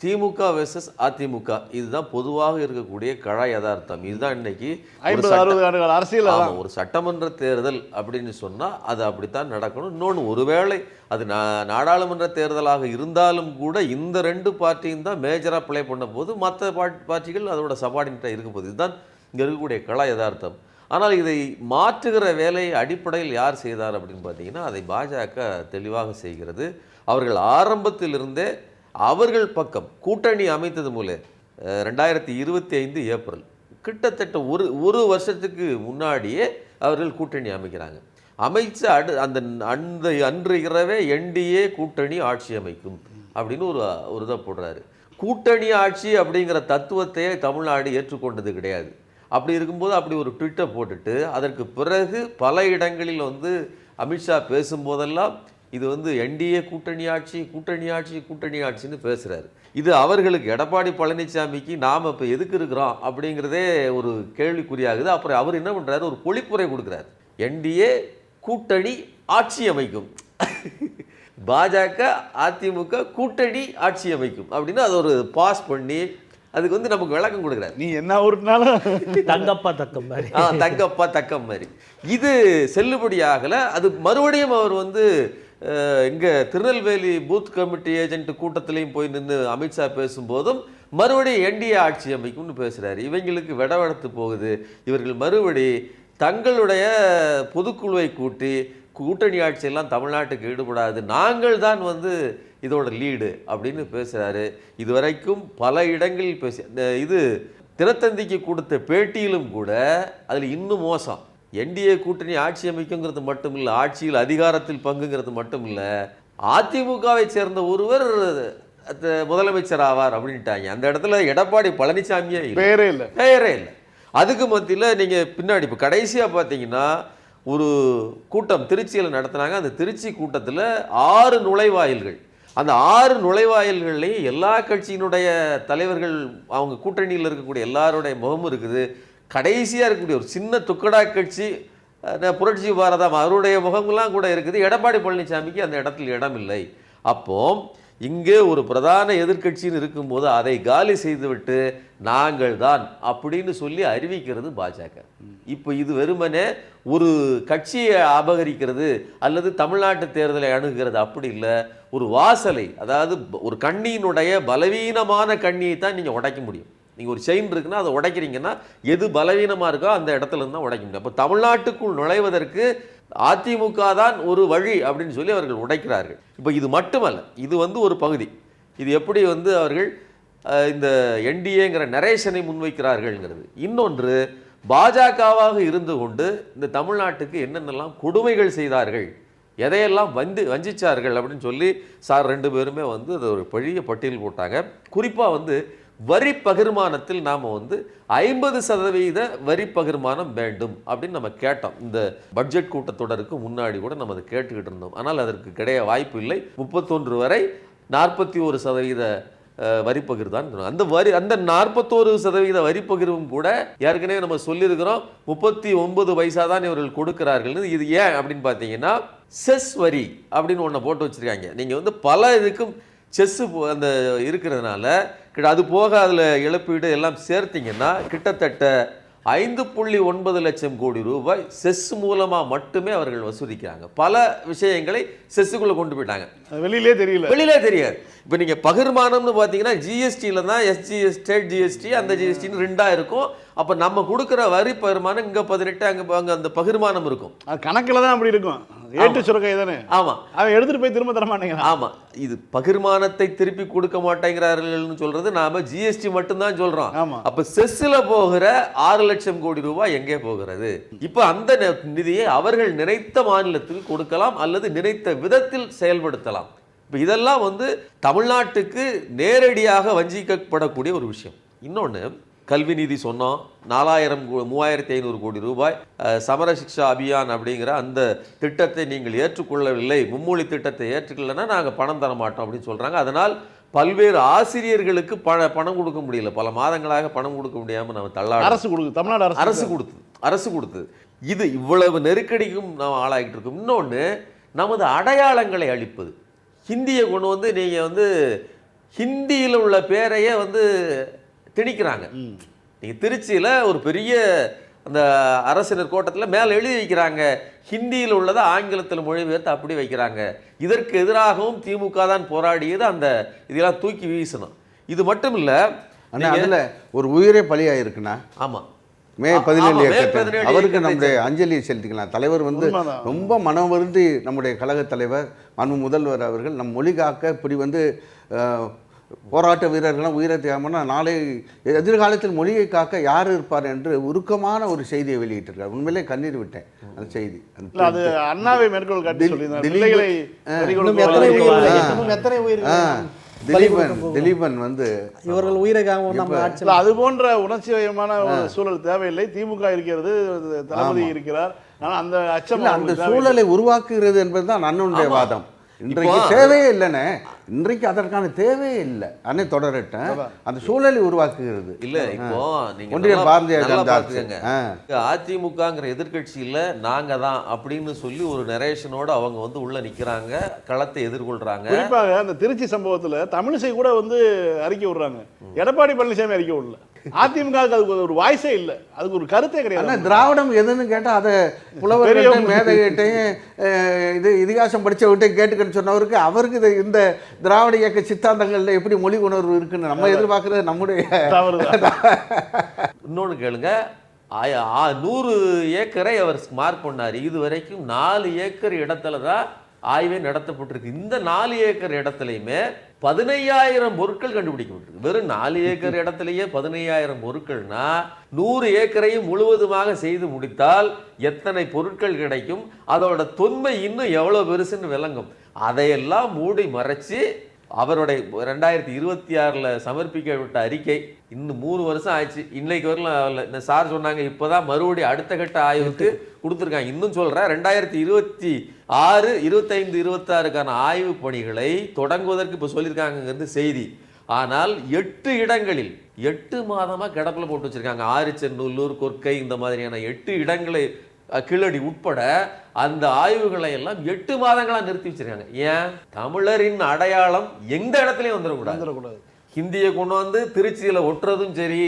திமுக வெர்சஸ் அதிமுக, இதுதான் பொதுவாக இருக்கக்கூடிய கழா யதார்த்தம். இதுதான் இன்னைக்கு 50-60 ஆண்டுகள் அரசியல். ஒரு சட்டமன்ற தேர்தல் அப்படின்னு சொன்னால் அது அப்படித்தான் நடக்கணும். இன்னொன்று, ஒருவேளை அது நாடாளுமன்ற தேர்தலாக இருந்தாலும் கூட இந்த 2 பார்ட்டியும் தான் மேஜராக ப்ளே பண்ண போது மற்ற பார்ட்டிகள் அதோட சபார்டினேட்டாக இருக்க போகுது. இதுதான் இங்கே இருக்கக்கூடிய கழா யதார்த்தம். ஆனால் இதை மாற்றுகிற வேலையை அடிப்படையில் யார் செய்தார் அப்படின்னு பார்த்தீங்கன்னா அதை பாஜக தெளிவாக செய்கிறது. அவர்கள் ஆரம்பத்திலிருந்தே அவர்கள் பக்கம் கூட்டணி அமைத்தது மூலம் 2025 ஏப்ரல் கிட்டத்தட்ட ஒரு வருஷத்துக்கு முன்னாடியே அவர்கள் கூட்டணி அமைக்கிறாங்க. அமைச்ச அன்று இரவே என்டிஏ கூட்டணி ஆட்சி அமைக்கும் அப்படின்னு ஒரு இதை போடுறாரு. கூட்டணி ஆட்சி அப்படிங்கிற தத்துவத்தையே தமிழ்நாடு ஏற்றுக்கொண்டது கிடையாது. அப்படி இருக்கும்போது அப்படி ஒரு ட்விட்டை போட்டுட்டு அதற்கு பிறகு பல இடங்களில் வந்து அமித்ஷா பேசும்போதெல்லாம் இது வந்து என்டிஏ கூட்டணி ஆட்சின்னு பேசுகிறாரு. இது அவர்களுக்கு எடப்பாடி பழனிசாமிக்கு நாம் இப்போ எதுக்கு இருக்கிறோம் அப்படிங்கிறதே ஒரு கேள்விக்குறியாகுது. அப்புறம் அவர் என்ன பண்ணுறாரு, ஒரு பொழிப்புரை கொடுக்குறாரு. என்டிஏ கூட்டணி ஆட்சி அமைக்கும், பாஜக அதிமுக கூட்டணி ஆட்சி அமைக்கும் அப்படின்னு அது ஒரு பாஸ் பண்ணி அதுக்கு வந்து நமக்கு விளக்கம் கொடுக்குறாரு. நீ என்ன ஊருனாலும் தங்கப்பா தக்கம் மாதிரி, தங்கப்பா தக்கம் மாதிரி இது செல்லுபடியாகலை. அது மறுபடியும் அவர் வந்து இங்கே திருநெல்வேலி பூத் கமிட்டி ஏஜென்ட் கூட்டத்திலையும் போய் நின்று அமித்ஷா பேசும்போதும் மறுபடியும் என்டிஏ ஆட்சி அமைக்கும்னு பேசுகிறாரு. இவங்களுக்கு விடவெடுத்து போகுது. இவர்கள் மறுபடி தங்களுடைய பொதுக்குழுவை கூட்டி கூட்டணி ஆட்சியெல்லாம் தமிழ்நாட்டுக்கு ஈடுபடாது, நாங்கள் தான் வந்து இதோட லீடு அப்படின்னு பேசுகிறாரு. இதுவரைக்கும் பல இடங்களில் இது தினத்தந்திக்கு கொடுத்த பேட்டியிலும் கூட அதில் இன்னும் மோசம். என்டிஏ கூட்டணி ஆட்சி அமைக்குங்கிறது மட்டும் இல்லை, ஆட்சியில் அதிகாரத்தில் பங்குங்கிறது மட்டும் இல்லை, அதிமுகவை சேர்ந்த ஒருவர் முதலமைச்சர் ஆவார் அப்படின்ட்டாங்க. அந்த இடத்துல எடப்பாடி பழனிசாமியே பெயரே இல்லை. அதுக்கு மத்தியில் நீங்கள் பின்னாடி இப்போ கடைசியாக பார்த்தீங்கன்னா ஒரு கூட்டம் திருச்சியில் நடத்தினாங்க. அந்த திருச்சி கூட்டத்தில் 6 நுழைவாயில்கள். அந்த 6 நுழைவாயில்கள்லையும் எல்லா கட்சியினுடைய தலைவர்கள் அவங்க கூட்டணியில் இருக்கக்கூடிய எல்லாருடைய முகமும் இருக்குது. கடைசியாக இருக்கக்கூடிய ஒரு சின்ன துக்கடா கட்சி புரட்சி பாரதம் அவருடைய முகங்கள்லாம் கூட இருக்குது. எடப்பாடி பழனிசாமிக்கு அந்த இடத்தில் இடம் இல்லை. அப்போ இங்கே ஒரு பிரதான எதிர்க்கட்சின்னு இருக்கும்போது அதை காலி செய்துவிட்டு நாங்கள் தான் அப்படின்னு சொல்லி அறிவிக்கிறது பாஜக. இப்போ இது வெறுமனே ஒரு கட்சியை அபகரிக்கிறது அல்லது தமிழ்நாட்டு தேர்தலை அணுகிறது அப்படி இல்லை. ஒரு வாசலை, அதாவது ஒரு கண்ணியினுடைய பலவீனமான கண்ணியை தான் நீங்கள் உடைக்க முடியும். நீங்கள் ஒரு செயின் இருக்குன்னா அதை உடைக்கிறீங்கன்னா எது பலவீனமாக இருக்கோ அந்த இடத்துல இருந்து தான் உடைக்க முடியும். அப்போ தமிழ்நாட்டுக்குள் நுழைவதற்கு அதிமுக தான் ஒரு வழி அப்படின்னு சொல்லி அவர்கள் உடைக்கிறார்கள். இப்போ இது மட்டுமல்ல, இது வந்து ஒரு பகுதி. இது எப்படி வந்து அவர்கள் இந்த என்டிஏங்கிற நரேஷனை முன்வைக்கிறார்கள்ங்கிறது. இன்னொன்று, பாஜகவாக இருந்து கொண்டு இந்த தமிழ்நாட்டுக்கு என்னென்னலாம் கொடுமைகள் செய்தார்கள், எதையெல்லாம் வஞ்சிச்சார்கள் அப்படின்னு சொல்லி சார் 2 பேருமே வந்து அதை ஒரு பெரிய பட்டியல் போட்டாங்க. குறிப்பாக வந்து வரி பகிர்மானத்தில் நாம் வந்து 50% வரி பகிர்மானம் வேண்டும் அப்படின்னு நம்ம கேட்டோம். இந்த பட்ஜெட் கூட்டத்தொடருக்கு முன்னாடி கூட நம்ம அதை கேட்டுக்கிட்டு இருந்தோம். ஆனால் அதற்கு வாய்ப்பு இல்லை. 31 வரை 41% வரி பகிர்தான். அந்த 41% வரி பகிர்வும் கூட ஏற்கனவே நம்ம சொல்லியிருக்கிறோம் 39 பைசா தான் இவர்கள் கொடுக்கிறார்கள். இது ஏன் அப்படின்னு பார்த்தீங்கன்னா செஸ் வரி அப்படின்னு ஒன்றை போட்டு வச்சிருக்காங்க. நீங்கள் வந்து பல இதுக்கும் செஸ்ஸு அந்த இருக்கிறதுனால அது போக அதில் இழப்பீடு எல்லாம் சேர்த்திங்கன்னா கிட்டத்தட்ட 5.9 லட்சம் கோடி ரூபாய் செஸ் மூலமா மட்டுமே அவர்கள் வசூலிக்கிறாங்க. பல விஷயங்களை செஸ்ஸுக்குள்ள கொண்டு போயிட்டாங்க, வெளியிலே தெரியல, வெளியிலே தெரியாது. இப்போ நீங்க பகிர்மானம்னு பார்த்தீங்கன்னா ஜிஎஸ்டியில் தான் எஸ்ஜிஎஸ் ஸ்டேட் ஜிஎஸ்டி அந்த ஜிஎஸ்டின்னு 2 இருக்கும். அப்போ நம்ம கொடுக்குற வரி பகிர்மானம் இங்கே 18 அங்கே அந்த பகிர்மானம் இருக்கும். அது கணக்கில் தான் அப்படி இருக்கும். ஏட்டு சுரக்கை தானே. ஆமாம், அவன் எடுத்துட்டு போய் திரும்ப தர மாட்டேங்கிறான். ஆமாம், இது பகிர்மானத்தை திருப்பி கொடுக்க மாட்டேங்கிறார்கள்னு சொல்றது நாம ஜிஎஸ்டி மட்டும்தான் சொல்றோம். ஆமா. அப்ப செஸ்ல போகிற 6 லட்சம் கோடி ரூபாய் எங்கே போகிறது? இப்ப அந்த நிதியை அவர்கள் நினைத்த மாநிலத்தில் கொடுக்கலாம் அல்லது நினைத்த விதத்தில் செயல்படுத்தலாம். இப்ப இதெல்லாம் வந்து தமிழ்நாட்டுக்கு நேரடியாக வஞ்சிக்கப்படக்கூடிய ஒரு விஷயம். இன்னொன்று, கல்வி நிதி சொன்னோம், 3500 கோடி ரூபாய். சமர சிக்ஷா அபியான் அப்படிங்கிற அந்த திட்டத்தை நீங்கள் ஏற்றுக்கொள்ளவில்லை, மும்மொழி திட்டத்தை ஏற்றுக்கொள்ளனா நாங்கள் பணம் தர மாட்டோம் அப்படின்னு சொல்கிறாங்க. அதனால் பல்வேறு ஆசிரியர்களுக்கு பணம் கொடுக்க முடியல, பல மாதங்களாக பணம் கொடுக்க முடியாமல் நம்ம தள்ளாட அரசு கொடுக்குது, தமிழ்நாடு அரசு கொடுத்தது. இது இவ்வளவு நெருக்கடிக்கும் நாம் ஆளாகிட்டு இருக்கோம். இன்னொன்று, நமது அடையாளங்களை அழிப்பது. ஹிந்தியை கொண்டு வந்து நீங்கள் வந்து ஹிந்தியில் உள்ள பேரையே வந்து திணிக்கிறாங்க. நீங்கள் திருச்சியில் ஒரு பெரிய அந்த அரசினர் கோட்டத்தில் மேலே எழுதி வைக்கிறாங்க, ஹிந்தியில் உள்ளதை ஆங்கிலத்தில் மொழிபெயர்த்து அப்படி வைக்கிறாங்க. இதற்கு எதிராகவும் திமுக தான் போராடியது. அந்த இதெல்லாம் தூக்கி வீசணும். இது மட்டும் இல்லை, அதில் ஒரு உயிரே பலியாயிருக்குண்ணா. ஆமாம், மே 17 அவருக்கு நம்முடைய அஞ்சலியை செலுத்திக்கலாம். தலைவர் வந்து ரொம்ப மனம் வருந்தி, நம்முடைய கழக தலைவர் மனு முதல்வர் அவர்கள் நம் மொழி காக்க இப்படி வந்து போராட்ட வீரர்கள்லாம் உயிரை தியாகம்னா நாளை எதிர்காலத்தில் மொழியை காக்க யார் இருப்பார் என்று உருக்கமான ஒரு செய்தியை வெளியிட்டிருக்கார். உண்மையிலே கண்ணீர் விட்டேன் அந்த செய்தி. அது அண்ணாவை மேற்கோள் காட்டி திலீபன் வந்து இவர்கள் உயிரை காக்க அது போன்ற உணர்ச்சியமான ஒரு சூழல் தேவையில்லை. திமுக இருக்கிறது, தளபதி இருக்கிறார். ஆனால் அந்த அச்சம், அந்த சூழலை உருவாக்குகிறது என்பதுதான் அண்ணனுடைய வாதம். இன்றைக்கு தேவையே இல்லைண்ணே, இன்றைக்கு அதற்கான தேவையே இல்லை. அண்ணே தொடரட்டேன், அந்த சூழலை உருவாக்குகிறது. இல்ல இப்போ நீங்க ஒன்றிய பாரதிய ஜனதா அதிமுகங்கிற எதிர்கட்சியில நாங்க தான் அப்படின்னு சொல்லி ஒரு நரேஷனோட அவங்க வந்து உள்ள நிக்கிறாங்க, களத்தை எதிர்கொள்றாங்க. குறிப்பாக அந்த திருச்சி சம்பவத்துல தமிழிசை கூட வந்து அறிக்கை விடுறாங்க, எடப்பாடி பழனிசாமி அறிக்கை விடல. அதிமுக அதுக்கு ஒரு வாய்ஸே இல்லை, அதுக்கு ஒரு கருத்தே கிடையாது. திராவிடம் எதுன்னு கேட்டால் அதை புலவர்கிட்டையும் மேதைகிட்டையும் இது இதிகாசம் படித்தவர்கிட்டையும் கேட்டுக்கன்னு சொன்னவருக்கு அவருக்கு இந்த திராவிட இயக்க சித்தாந்தங்களில் எப்படி மொழி உணர்வு இருக்குன்னு நம்ம எதிர்பார்க்கறது நம்முடைய இன்னொன்று கேளுங்க, 100 ஏக்கரை அவர் மார்க் பண்ணார். இது வரைக்கும் 4 ஏக்கர் இடத்துல தான் ஆய்வே நடத்தப்பட்டிருக்கு. இந்த 4 ஏக்கர் இடத்துலையுமே 15,000 பொருட்கள் கண்டுபிடிக்கப்பட்டிருக்கு. வெறும் 4 ஏக்கர் இடத்துலயே 15,000 பொருட்கள்னா 100 ஏக்கரையும் முழுவதுமாக செய்து முடித்தால் எத்தனை பொருட்கள் கிடைக்கும், அதோட தொன்மை இன்னும் எவ்வளவு பெருசுன்னு விளங்கும். அதையெல்லாம் மூடி மறைச்சு அவருடைய 2026 சமர்ப்பிக்கப்பட்ட அறிக்கை இன்னும் 3 வருஷம் ஆயிடுச்சு, இன்னைக்கு வரலாம். இந்த சார் சொன்னாங்க இப்போதான் மறுபடியும் அடுத்த கட்ட ஆய்வுக்கு கொடுத்துருக்காங்க. இன்னும் சொல்கிறேன், 2026, 25, 26க்கான ஆய்வு பணிகளை தொடங்குவதற்கு இப்போ சொல்லியிருக்காங்கிறது செய்தி. ஆனால் 8 இடங்களில் 8 மாதமாக கிடப்பில் போட்டு வச்சுருக்காங்க. ஆரிச்சநல்லூர், கொற்கை, இந்த மாதிரியான 8 இடங்களை, கீழடி உட்பட அந்த ஆய்வுகளை எல்லாம் 8 மாதங்களாக நிறுத்தி வச்சிருக்காங்க. ஏன்? தமிழரின் அடையாளம் எந்த இடத்துலையும் வந்துடக்கூடாது. ஹிந்தியை கொண்டு வந்து திருச்சியில் ஒட்டுறதும் சரி,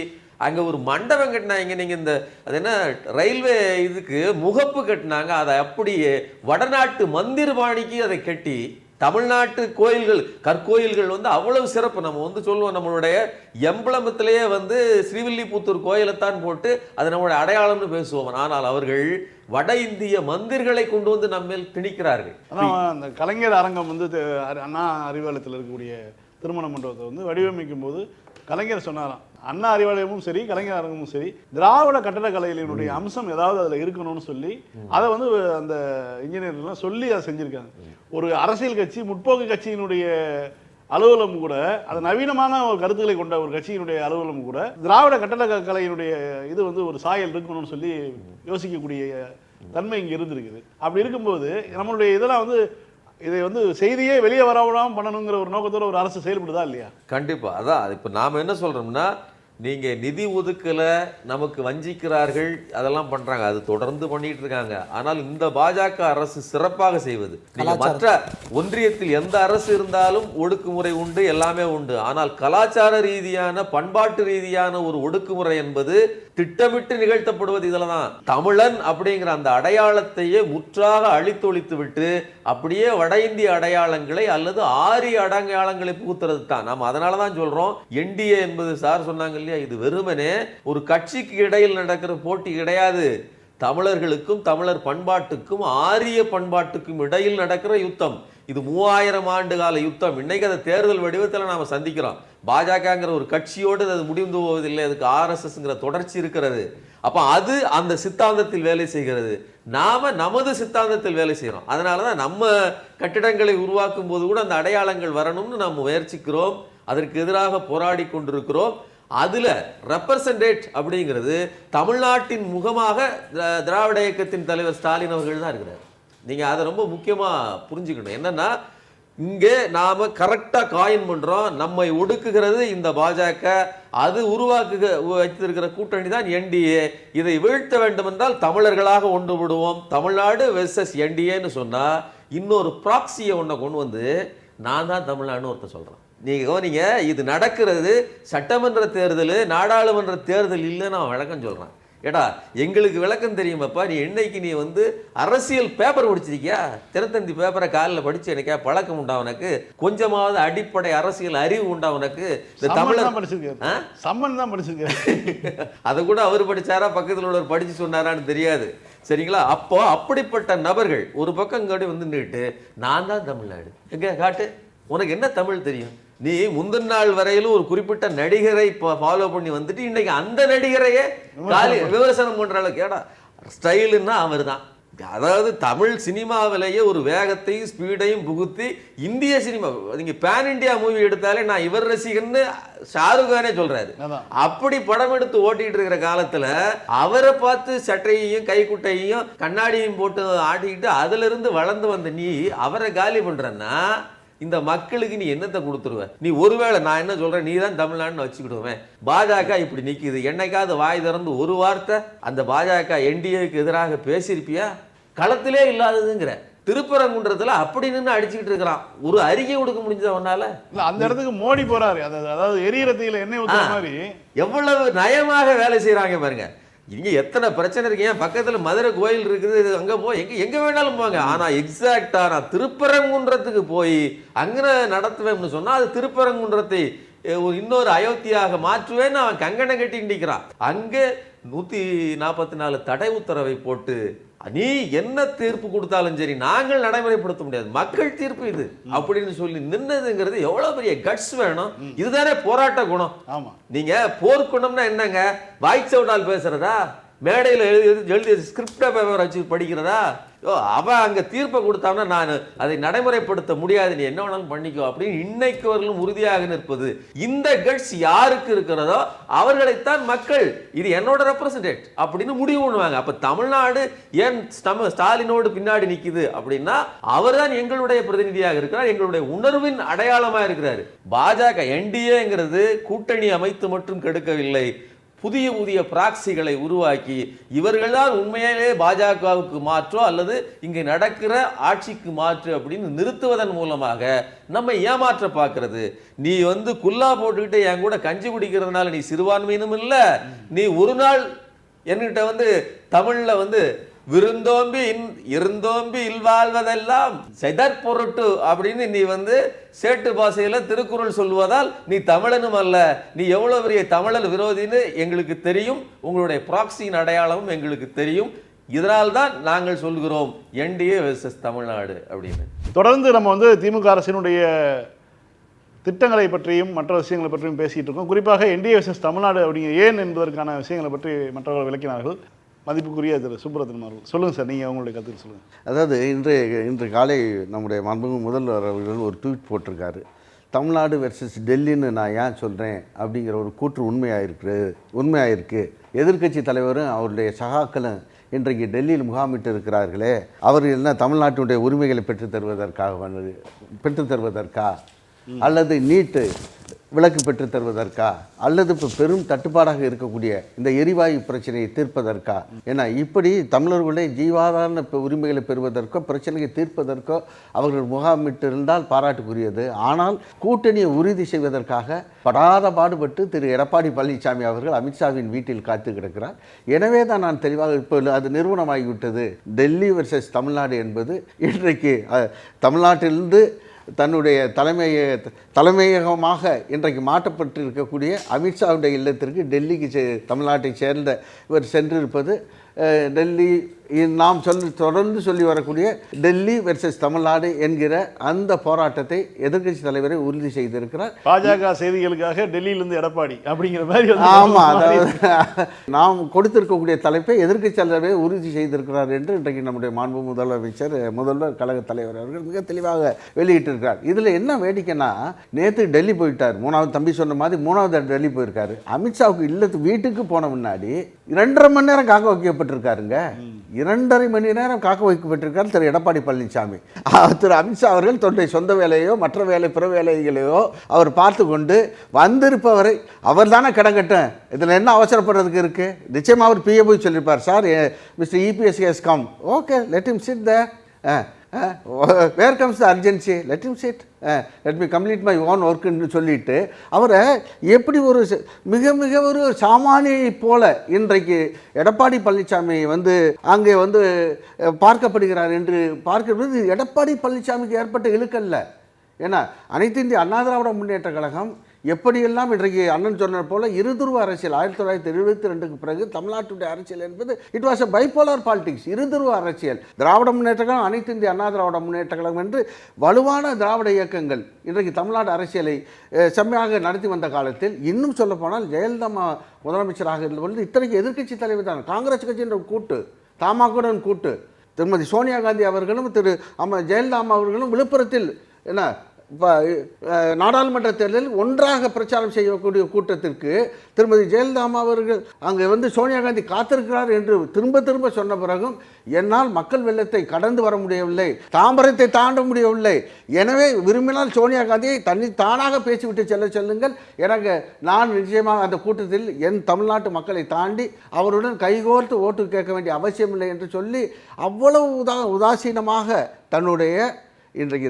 அங்கே ஒரு மண்டபம் கட்டினாங்க. நீங்கள் இந்த அது என்ன ரயில்வே இதுக்கு முகப்பு கட்டினாங்க, அதை அப்படியே வடநாட்டு மந்திர் பாணிக்கு அதை கட்டி தமிழ்நாட்டு கோயில்கள், கற்கோயில்கள் வந்து அவ்வளவு சிறப்பு. நம்ம வந்து சொல்லுவோம், நம்மளுடைய எம்பளமத்திலேயே வந்து ஸ்ரீவில்லிபுத்தூர் கோயிலைத்தான் போட்டு அது நம்மளுடைய அடையாளம்னு பேசுவோம். ஆனால் அவர்கள் வட இந்திய மந்திர்களை கொண்டு வந்து நம்ம திணிக்கிறார்கள். அந்த கலைஞர் அரங்கம் வந்து அண்ணா அறிவாலயத்தில் இருக்கக்கூடிய திருமண மண்டபத்தை வந்து வடிவமைக்கும் போது கலைஞர் சொன்னாராம், அண்ணா அறிவாலயமும் சரி கலைஞர் அரங்கமும் சரி திராவிட கட்டடக்கலையினுடைய அம்சம் ஏதாவது அதில் இருக்கணும்னு சொல்லி அதை வந்து அந்த இன்ஜினியர்லாம் சொல்லி அதை செஞ்சுருக்காங்க. ஒரு அரசியல் கட்சி, முற்போக்கு கட்சியினுடைய அலுவலகம் கூட, அது நவீனமான ஒரு கருத்துக்களை கொண்ட ஒரு கட்சியினுடைய அலுவலகம் கூட திராவிட கட்டடக்கலையினுடைய இது வந்து ஒரு சாயல் இருக்கணும்னு சொல்லி யோசிக்கக்கூடிய தன்மை இங்கே இருந்திருக்குது. அப்படி இருக்கும்போது நம்மளுடைய இதெல்லாம் வந்து இதை வந்து செய்தியே வெளியே வரவிடாமல் பண்ணணுங்கிற ஒரு நோக்கத்தோட ஒரு அரசு செயல்படுதா இல்லையா? கண்டிப்பாக. அதான் இப்போ நாம் என்ன சொல்கிறோம்னா, நீங்கள் நிதி ஒதுக்கலை, நமக்கு வஞ்சிக்கிறார்கள், அதெல்லாம் பண்ணுறாங்க, அது தொடர்ந்து பண்ணிட்டு இருக்காங்க. ஆனால் இந்த பாஜக அரசு சிறப்பாக செய்வது, நீங்கள் மற்ற ஒன்றியத்தில் எந்த அரசு இருந்தாலும் ஒடுக்குமுறை உண்டு, எல்லாமே உண்டு. ஆனால் கலாச்சார ரீதியான, பண்பாட்டு ரீதியான ஒரு ஒடுக்குமுறை என்பது திட்டமிட்டு நிகழ்த்தப்படுவது இதில் தான். தமிழன் அப்படிங்கிற அந்த அடையாளத்தையே முற்றாக அழித்தொழித்து விட்டு அப்படியே வட இந்திய அடையாளங்களை அல்லது ஆரிய அடையாளங்களை புகுத்துறது தான். நாம் அதனால தான் சொல்றோம் என்டிஏ என்பது சார் சொன்னாங்க இல்லையா, இது வெறுமனே ஒரு கட்சிக்கு இடையில் நடக்கிற போட்டி கிடையாது. தமிழர்களுக்கும் தமிழர் பண்பாட்டுக்கும் ஆரிய பண்பாட்டுக்கும் இடையில் நடக்கிற யுத்தம். இது 3000 ஆண்டு கால யுத்தம். இன்னைக்கு அதை தேர்தல் வடிவத்தில் நாம சந்திக்கிறோம். பாஜகங்கிற ஒரு கட்சியோடு அது முடிந்து போவதில்லை, அதுக்கு ஆர்எஸ்எஸ்ங்கிற தொடர்ச்சி இருக்கிறது. அப்ப அது அந்த சித்தாந்தத்தில் வேலை செய்கிறது, நாம நமது சித்தாந்தத்தில் வேலை செய்கிறோம். அதனாலதான் நம்ம கட்டிடங்களை உருவாக்கும் போது கூட அந்த அடையாளங்கள் வரணும்னு நாம் முயற்சிக்கிறோம், அதற்கு எதிராக போராடி கொண்டிருக்கிறோம். அதுல ரெப்ரசன்டேட் அப்படிங்கிறது தமிழ்நாட்டின் முகமாக திராவிட இயக்கத்தின் தலைவர் ஸ்டாலின் அவர்கள் தான் இருக்கிறார். நீங்க அதை ரொம்ப முக்கியமா புரிஞ்சுக்கணும். என்னன்னா இங்கே நாம கரெக்டா காயின் பண்றோம், நம்மை ஒடுக்குகிறது இந்த பாஜக, அது வைத்திருக்கிற கூட்டணி தான் என்டிஏ. இதை வீழ்த்த வேண்டும் என்றால் தமிழர்களாக ஒன்றுபடுவோம். தமிழ்நாடு வெர்சஸ் என்டிஏன்னு சொன்னா இன்னொரு ப்ராக்சியை ஒன்றை கொண்டு வந்து நான் தான் தமிழ்நாடுன்னு ஒருத்தர் சொல்றேன். நீங்க கவனிங்க, இது நடக்கிறது சட்டமன்ற தேர்தல், நாடாளுமன்ற தேர்தல் இல்லைன்னு நான் விளக்கம் சொல்றேன். ஏடா எங்களுக்கு விளக்கம் தெரியுமாப்பா, நீ என்னைக்கு நீ அரசியல் பேப்பர் படிச்சிருக்கியா? தினத்தந்தி பேப்பரை காலில் படிச்சு எனக்கா பழக்கம் உண்டா உனக்கு? கொஞ்சமாவது அடிப்படை அரசியல் அறிவு உண்டா உனக்கு? இந்த தமிழர் சம்மன் தான் படிச்சிருக்காரு. அதை கூட அவர் படிச்சாரா பக்கத்தில் உள்ளவர் படிச்சு சொன்னாரான்னு தெரியாது. சரிங்களா? அப்போ அப்படிப்பட்ட நபர்கள் ஒரு பக்கம் இங்கே நின்றுட்டு நான் தான் தமிழ்நாடு எங்க காட்டு, உனக்கு என்ன தமிழ் தெரியும்? நீ முந்தின நாள் வரையிலும் ஒரு குறிப்பிட்ட நடிகரை ஃபாலோ பண்ணி வந்துட்டு இன்னைக்கு அந்த நடிகரையே விமர்சனம் பண்ற அளவுக்கு ஏடா ஸ்டைலுன்னா அவர் தான். அதாவது தமிழ் சினிமாவிலேயே ஒரு வேகத்தையும் ஸ்பீடையும் புகுத்தி இந்திய சினிமா, நீங்க பேன் இண்டியா மூவி எடுத்தாலே நான் இவர் ரசிகன்னு ஷாருக் கானே சொல்றாரு. அப்படி படம் எடுத்து ஓட்டிட்டு இருக்கிற காலத்துல அவரை பார்த்து சட்டையையும் கைக்குட்டையையும் கண்ணாடியும் போட்டு ஆட்டிக்கிட்டு அதுல இருந்து வளர்ந்து வந்த நீ அவரை காலி பண்றன்னா இந்த மக்களுக்கு நீ என்னத்தை கொடுத்துருவ? நீ ஒருவேளை நான் என்ன சொல்றேன், நீ தான் தமிழ்நாடுன்னு வச்சுக்கிடுவேன். பாஜக இப்படி நிக்குது, என்னைக்காவது வாய் திறந்து ஒரு வார்த்தை அந்த பாஜக என்டிஏக்கு எதிராக பேசியிருப்பியா? களத்திலே இல்லாததுங்கிற திருப்பரங்குன்றத்துல அப்படி நின்று அடிச்சுக்கிட்டு இருக்கிறான். ஒரு அறிக்கை கொடுக்க முடிஞ்சது அவனால? அந்த இடத்துக்கு மோடி போறாரு. அதாவது எரியறதுல எண்ணெய் ஊத்துற மாதிரி எவ்வளவு நயமாக வேலை செய்யறாங்க பாருங்க. இங்க எத்தனை பிரச்சனை இருக்கு, ஏன் பக்கத்துல மதுரை கோயில் இருக்குது, அங்க போய் எங்க வேணாலும் போங்க. ஆனா எக்ஸாக்டா நான் திருப்பரங்குன்றத்துக்கு போய் அங்க நடத்துவேன்னு சொன்னா அது திருப்பரங்குன்றத்தை இன்னொரு அயோத்தியாக மாற்றுவேன்னு அவன் கங்கணம் கட்டி நிற்கிறான். அங்கே 144 தடை உத்தரவை போட்டு நீ என்ன தீர்ப்பு கொடுத்தாலும் சரி நாங்கள் நடைமுறைப்படுத்த முடியாது, மக்கள் தீர்ப்பு இது அப்படின்னு சொல்லி நின்னதுங்கிறது எவ்வளவு பெரிய கட்ஸ் வேணும். இதுதானே போராட்ட குணம். ஆமா, நீங்க போர்க்குணம்னா என்னங்க? வாய்ச்சவுடால் பேசுறதா? மேடையில் எழுதிய ஸ்கிரிப்டா பேப்பர் வச்சு படிக்கிறதா? அவன் அங்க தீர்ப்பை கொடுத்தான்னா நான் அதை நடைமுறைப்படுத்த முடியாது, நீ என்ன வேணாலும் பண்ணிக்கோ அப்படின்னு இன்னைக்கு வரலும் உறுதியாக நிற்பது. இந்த கட்ஸ் யாருக்கு இருக்கிறதோ அவர்களைத்தான் மக்கள் இது என்னோட ரெப்ரசன்டேட் அப்படின்னு முடிவு பண்ணுவாங்க. அப்ப தமிழ்நாடு ஏன் ஸ்டாலினோடு பின்னாடி நிக்குது அப்படின்னா அவர் தான் எங்களுடைய பிரதிநிதியாக இருக்கிறார், எங்களுடைய உணர்வின் அடையாளமா இருக்கிறார். பாஜக என்டிஏங்கிறது கூட்டணி அமைத்து மட்டும் கெடுக்கவில்லை, புதிய புதிய பிராக்சிகளை உருவாக்கி இவர்கள் தான் உண்மையிலே பாஜகவுக்கு மாற்றோ அல்லது இங்கே நடக்கிற ஆட்சிக்கு மாற்று அப்படின்னு நிறுத்துவதன் மூலமாக நம்ம ஏமாற்ற பார்க்கிறது. நீ குல்லா போட்டுக்கிட்டு என் கூட கஞ்சி குடிக்கிறதுனால நீ சிறுபான்மையினும் இல்லை, நீ ஒரு நாள் என்கிட்ட தமிழ்ல விருந்தோம்பி இருந்தோம்பி இல்வாழ்வதெல்லாம் செதற் பொருட்டு அப்படின்னு நீ சேட்டு பாசையில திருக்குறள் சொல்லுவதால் நீ தமிழனும் அல்ல, நீ எவ்வளவு பெரிய தமிழர் விரோதின்னு எங்களுக்கு தெரியும், உங்களுடைய ப்ராக்சியின் அடையாளமும் எங்களுக்கு தெரியும். இதனால் தான் நாங்கள் சொல்கிறோம் என்டிஏ வெர்சஸ் தமிழ்நாடு அப்படின்னு. தொடர்ந்து நம்ம திமுக அரசினுடைய திட்டங்களை பற்றியும் மற்ற விஷயங்களை பற்றியும் பேசிட்டு இருக்கோம். குறிப்பாக என்டிஏ வெர்சஸ் தமிழ்நாடு அப்படிங்கிற ஏன் என்பதற்கான விஷயங்களை பற்றி மற்றவர்கள் விளக்கினார்கள். மதிப்புக்குரிய திரு சுப்ரத்தின் அவர்கள் சொல்லுங்கள் சார், நீங்கள் அவங்களுடைய கருத்து சொல்லுங்கள். அதாவது இன்று காலை நம்முடைய மாண்புமிகு முதல்வர் அவர்கள் ஒரு ட்வீட் போட்டிருக்காரு. தமிழ்நாடு வெர்சஸ் டெல்லின்னு நான் ஏன் சொல்கிறேன் அப்படிங்கிற ஒரு கூற்று உண்மையாயிருக்கு. எதிர்க்கட்சி தலைவரும் அவருடைய சகாக்களும் இன்றைக்கு டெல்லியில் முகாமிட்டு இருக்கிறார்களே, அவர் என்ன தமிழ்நாட்டினுடைய உரிமைகளை பெற்றுத்தருவதற்கா அல்லது நீட்டு விலக்கு பெற்று தருவதற்கா, அல்லது இப்போ பெரும் தட்டுப்பாடாக இருக்கக்கூடிய இந்த எரிவாயு பிரச்சனையை தீர்ப்பதற்கா, ஏன்னா இப்படி தமிழர்களுடைய ஜீவாதார உரிமைகளை பெறுவதற்கோ பிரச்சனையை தீர்ப்பதற்கோ அவர்கள் முகாமிட்டு இருந்தால் பாராட்டுக்குரியது. ஆனால் கூட்டணியை உறுதி செய்வதற்காக படாத பாடுபட்டு திரு எடப்பாடி பழனிசாமி அவர்கள் அமித்ஷாவின் வீட்டில் காத்து கிடக்கிறார். எனவே தான் நான் தெளிவாக இப்போ அது நிறுவனமாகிவிட்டது. டெல்லி வெர்சஸ் தமிழ்நாடு என்பது இன்றைக்கு தமிழ்நாட்டிலிருந்து தன்னுடைய தலைமையகமாக இன்றைக்கு மாற்றப்பட்டு இருக்கக்கூடிய அமித்ஷாவுடைய இல்லத்திற்கு டெல்லிக்கு தமிழ்நாட்டை சேர்ந்த இவர் சென்றிருப்பது டெல்லி நாம் தொடர்ந்து சொல்லி வரக்கூடிய டெல்லி வெர்சஸ் தமிழ்நாடு என்கிற அந்த போராட்டத்தை எதிர்க்கட்சி தலைவரை உறுதி செய்திருக்கிறார். பாஜக செய்திகளுக்காக டெல்லியிலிருந்து எடப்பாடி அப்படிங்கிற மாதிரி. ஆமாம், அதாவது நாம் கொடுத்திருக்கக்கூடிய தலைப்பை எதிர்க்கட்சி தலைவரை உறுதி செய்திருக்கிறார் என்று இன்றைக்கு நம்முடைய மாண்பு முதல்வர் கழக தலைவர் அவர்கள் மிக தெளிவாக வெளியிட்டிருக்கிறார். இதில் என்ன வேடிக்கைன்னா, நேற்று டெல்லி போயிட்டார், மூணாவது தம்பி சொன்ன மாதிரி மூணாவது டெல்லி போயிருக்காரு. அமித்ஷாவுக்கு இல்லத்து வீட்டுக்கு போன முன்னாடி 2.5 மணி நேரம் காக்க வைக்கப்பட்டிருக்காருங்க. 2.5 மணி நேரம் காக்க வைக்கப்பட்டிருக்கார் திரு எடப்பாடி பழனிசாமி. திரு அமித்ஷா அவர்கள் தன்னுடைய சொந்த வேலையோ மற்ற பிற வேலைகளையோ அவர் பார்த்து கொண்டு வந்திருப்பவரை அவர் தானே கடங்கட்டும், இதில் என்ன அவசரப்படுறதுக்கு இருக்கு? நிச்சயமாக அவர் பிஏ போய் சொல்லியிருப்பார், sir mister EPS has come, okay let him sit there, where comes the urgency, let him sit, let me complete my own ஒர்க்குன்னு சொல்லிட்டு அவரை எப்படி ஒரு மிக மிக ஒரு சாமானியை போல இன்றைக்கு எடப்பாடி பழனிசாமி அங்கே பார்க்கப்படுகிறார் என்று பார்க்கிறது எடப்பாடி பழனிசாமிக்கு ஏற்பட்ட இழுக்கல்ல. ஏன்னா அனைத்து இந்திய அண்ணா திராவிட முன்னேற்ற கழகம் எப்படியெல்லாம் இன்றைக்கு அண்ணன் சொன்னது போல இருதுருவ அரசியல் 1972க்கு பிறகு தமிழ்நாட்டுடைய அரசியல் என்பது it was a bipolar politics, இருதுருவ அரசியல். திராவிட முன்னேற்ற கழகம், அனைத்து இந்திய அண்ணா திராவிட முன்னேற்ற கழகம் என்று வலுவான திராவிட இயக்கங்கள் இன்றைக்கு தமிழ்நாடு அரசியலை செம்மையாக நடத்தி வந்த காலத்தில், இன்னும் சொல்ல போனால் ஜெயலலிதா முதலமைச்சராக இருந்த பொழுது இத்தனைக்கு எதிர்க்கட்சி தலைவர் தான் காங்கிரஸ் கட்சியின் கூட்டு, தமாகுடன் கூட்டு, திருமதி சோனியா காந்தி அவர்களும் திரு ஜெயலலிதா அவர்களும் விழுப்புரத்தில் என்ன நாடாளுமன்ற தேர்தலில் ஒன்றாக பிரச்சாரம் செய்யக்கூடிய கூட்டத்திற்கு திருமதி ஜெயலலிதா அவர்கள் அங்கே சோனியா காந்தி காத்திருக்கிறார் என்று திரும்ப திரும்ப சொன்ன பிறகும் என்னால் மக்கள் வெள்ளத்தை கடந்து வர முடியவில்லை, தாம்பரத்தை தாண்ட முடியவில்லை, எனவே விரும்பினால் சோனியா காந்தியை தானாக பேசிவிட்டு செல்லுங்கள், எனக்கு நான் நிச்சயமாக அந்த கூட்டத்தில் என் தமிழ்நாட்டு மக்களை தாண்டி அவருடன் கைகோர்த்து ஓட்டு கேட்க வேண்டிய அவசியமில்லை என்று சொல்லி அவ்வளவு உதாசீனமாக தன்னுடைய இன்றைக்கு